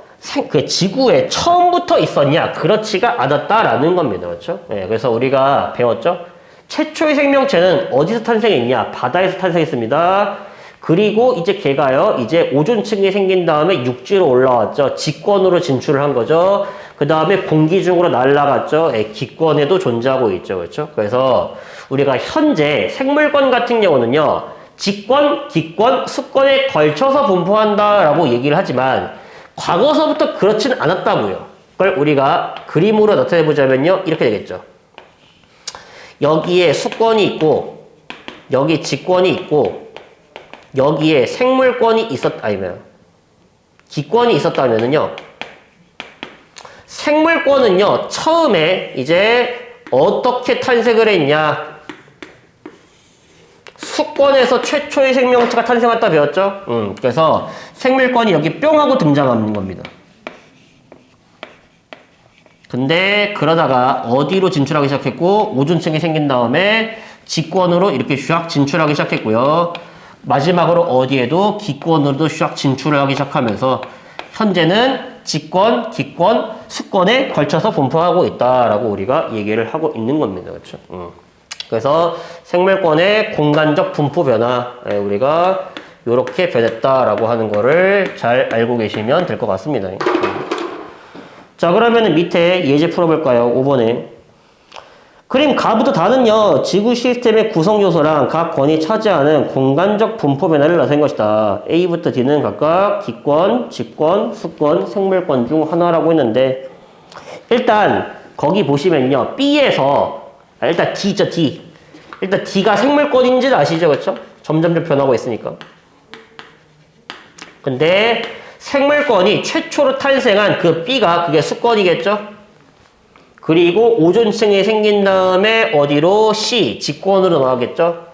그 지구에 처음부터 있었냐? 그렇지가 않았다라는 겁니다. 그렇죠? 네, 그래서 우리가 배웠죠? 최초의 생명체는 어디서 탄생했냐? 바다에서 탄생했습니다. 그리고 이제 걔가요, 이제 오존층이 생긴 다음에 육지로 올라왔죠. 직권으로 진출을 한 거죠. 그 다음에 공기 중으로 날아갔죠. 기권에도 존재하고 있죠. 그렇죠? 그래서 우리가 현재 생물권 같은 경우는요, 직권, 기권, 수권에 걸쳐서 분포한다라고 얘기를 하지만, 과거서부터 그렇지는 않았다고요. 그걸 우리가 그림으로 나타내 보자면요, 이렇게 되겠죠. 여기에 수권이 있고, 여기 직권이 있고, 여기에 생물권이 기권이 있었다면은요, 생물권은요, 처음에 이제 어떻게 탄생을 했냐? 수권에서 최초의 생명체가 탄생했다 배웠죠? 그래서 생물권이 여기 뿅 하고 등장하는 겁니다. 근데 그러다가 어디로 진출하기 시작했고, 오존층이 생긴 다음에 직권으로 이렇게 샥 진출하기 시작했고요. 마지막으로 어디에도 기권으로도 샥 진출을 하기 시작하면서 현재는 직권, 기권, 수권에 걸쳐서 분포하고 있다라고 우리가 얘기를 하고 있는 겁니다. 그렇죠? 그래서 생물권의 공간적 분포 변화, 우리가 이렇게 변했다라고 하는 거를 잘 알고 계시면 될 것 같습니다. 자, 그러면 밑에 예제 풀어볼까요? 5번에. 그림 가부터 다는요, 지구 시스템의 구성 요소랑 각 권이 차지하는 공간적 분포 변화를 나타낸 것이다. A부터 D는 각각 기권, 직권, 수권, 생물권 중 하나라고 했는데, 일단, 거기 보시면요, B에서, 일단 D죠, D. 일단 D가 생물권인지는 아시죠, 그쵸? 점점 변하고 있으니까. 근데, 생물권이 최초로 탄생한 그 B가 그게 수권이겠죠? 그리고 오존층이 생긴 다음에 어디로? C, 직권으로 나가겠죠?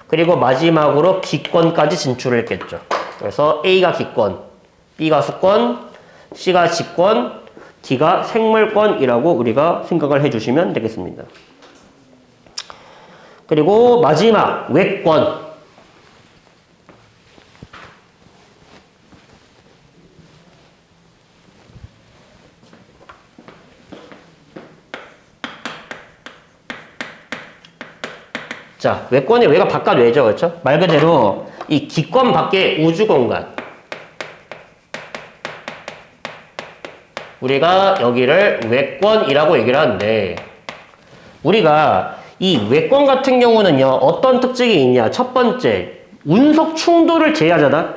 그리고 마지막으로 기권까지 진출을 했겠죠. 그래서 A가 기권, B가 수권, C가 직권, D가 생물권이라고 우리가 생각을 해주시면 되겠습니다. 그리고 마지막, 외권. 자, 외권의 외가 바깥 외죠. 그렇죠? 말 그대로 이 기권 밖의 우주 공간. 우리가 여기를 외권이라고 얘기를 하는데, 우리가 이 외권 같은 경우는요, 어떤 특징이 있냐? 첫 번째, 운석 충돌을 제외하잖아?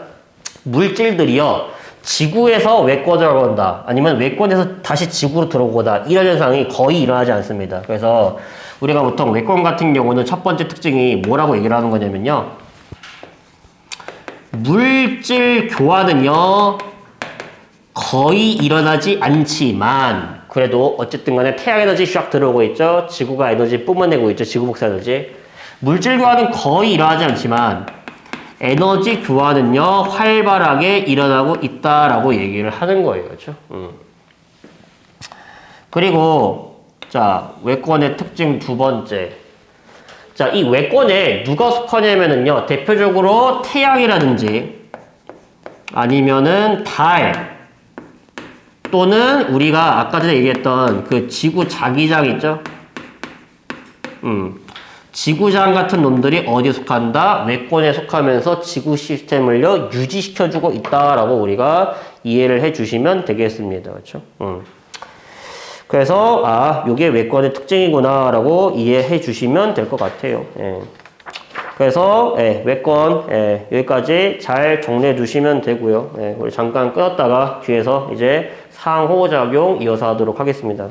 물질들이요, 지구에서 외권으로 온다. 아니면 외권에서 다시 지구로 들어오거나, 이런 현상이 거의 일어나지 않습니다. 그래서 우리가 보통 외권 같은 경우는 첫 번째 특징이 뭐라고 얘기를 하는 거냐면요, 물질 교환은요, 거의 일어나지 않지만, 그래도 어쨌든 간에 태양 에너지 샥 들어오고 있죠. 지구가 에너지 뿜어내고 있죠. 지구 복사 에너지. 물질 교환은 거의 일어나지 않지만, 에너지 교환은요, 활발하게 일어나고 있다라고 얘기를 하는 거예요. 그렇죠? 그리고 자, 외권의 특징 두 번째. 자, 이 외권에 누가 속하냐면은요, 대표적으로 태양이라든지 아니면은 달 또는 우리가 아까 전에 얘기했던 그 지구 자기장 있죠? 지구장 같은 놈들이 어디에 속한다? 외권에 속하면서 지구 시스템을요, 유지시켜주고 있다라고 우리가 이해를 해주시면 되겠습니다. 그렇죠? 그래서, 요게 외권의 특징이구나라고 이해해 주시면 될 것 같아요. 예. 그래서, 외권, 여기까지 잘 정리해 주시면 되고요. 우리 잠깐 끊었다가 뒤에서 이제 상호작용 이어서 하도록 하겠습니다.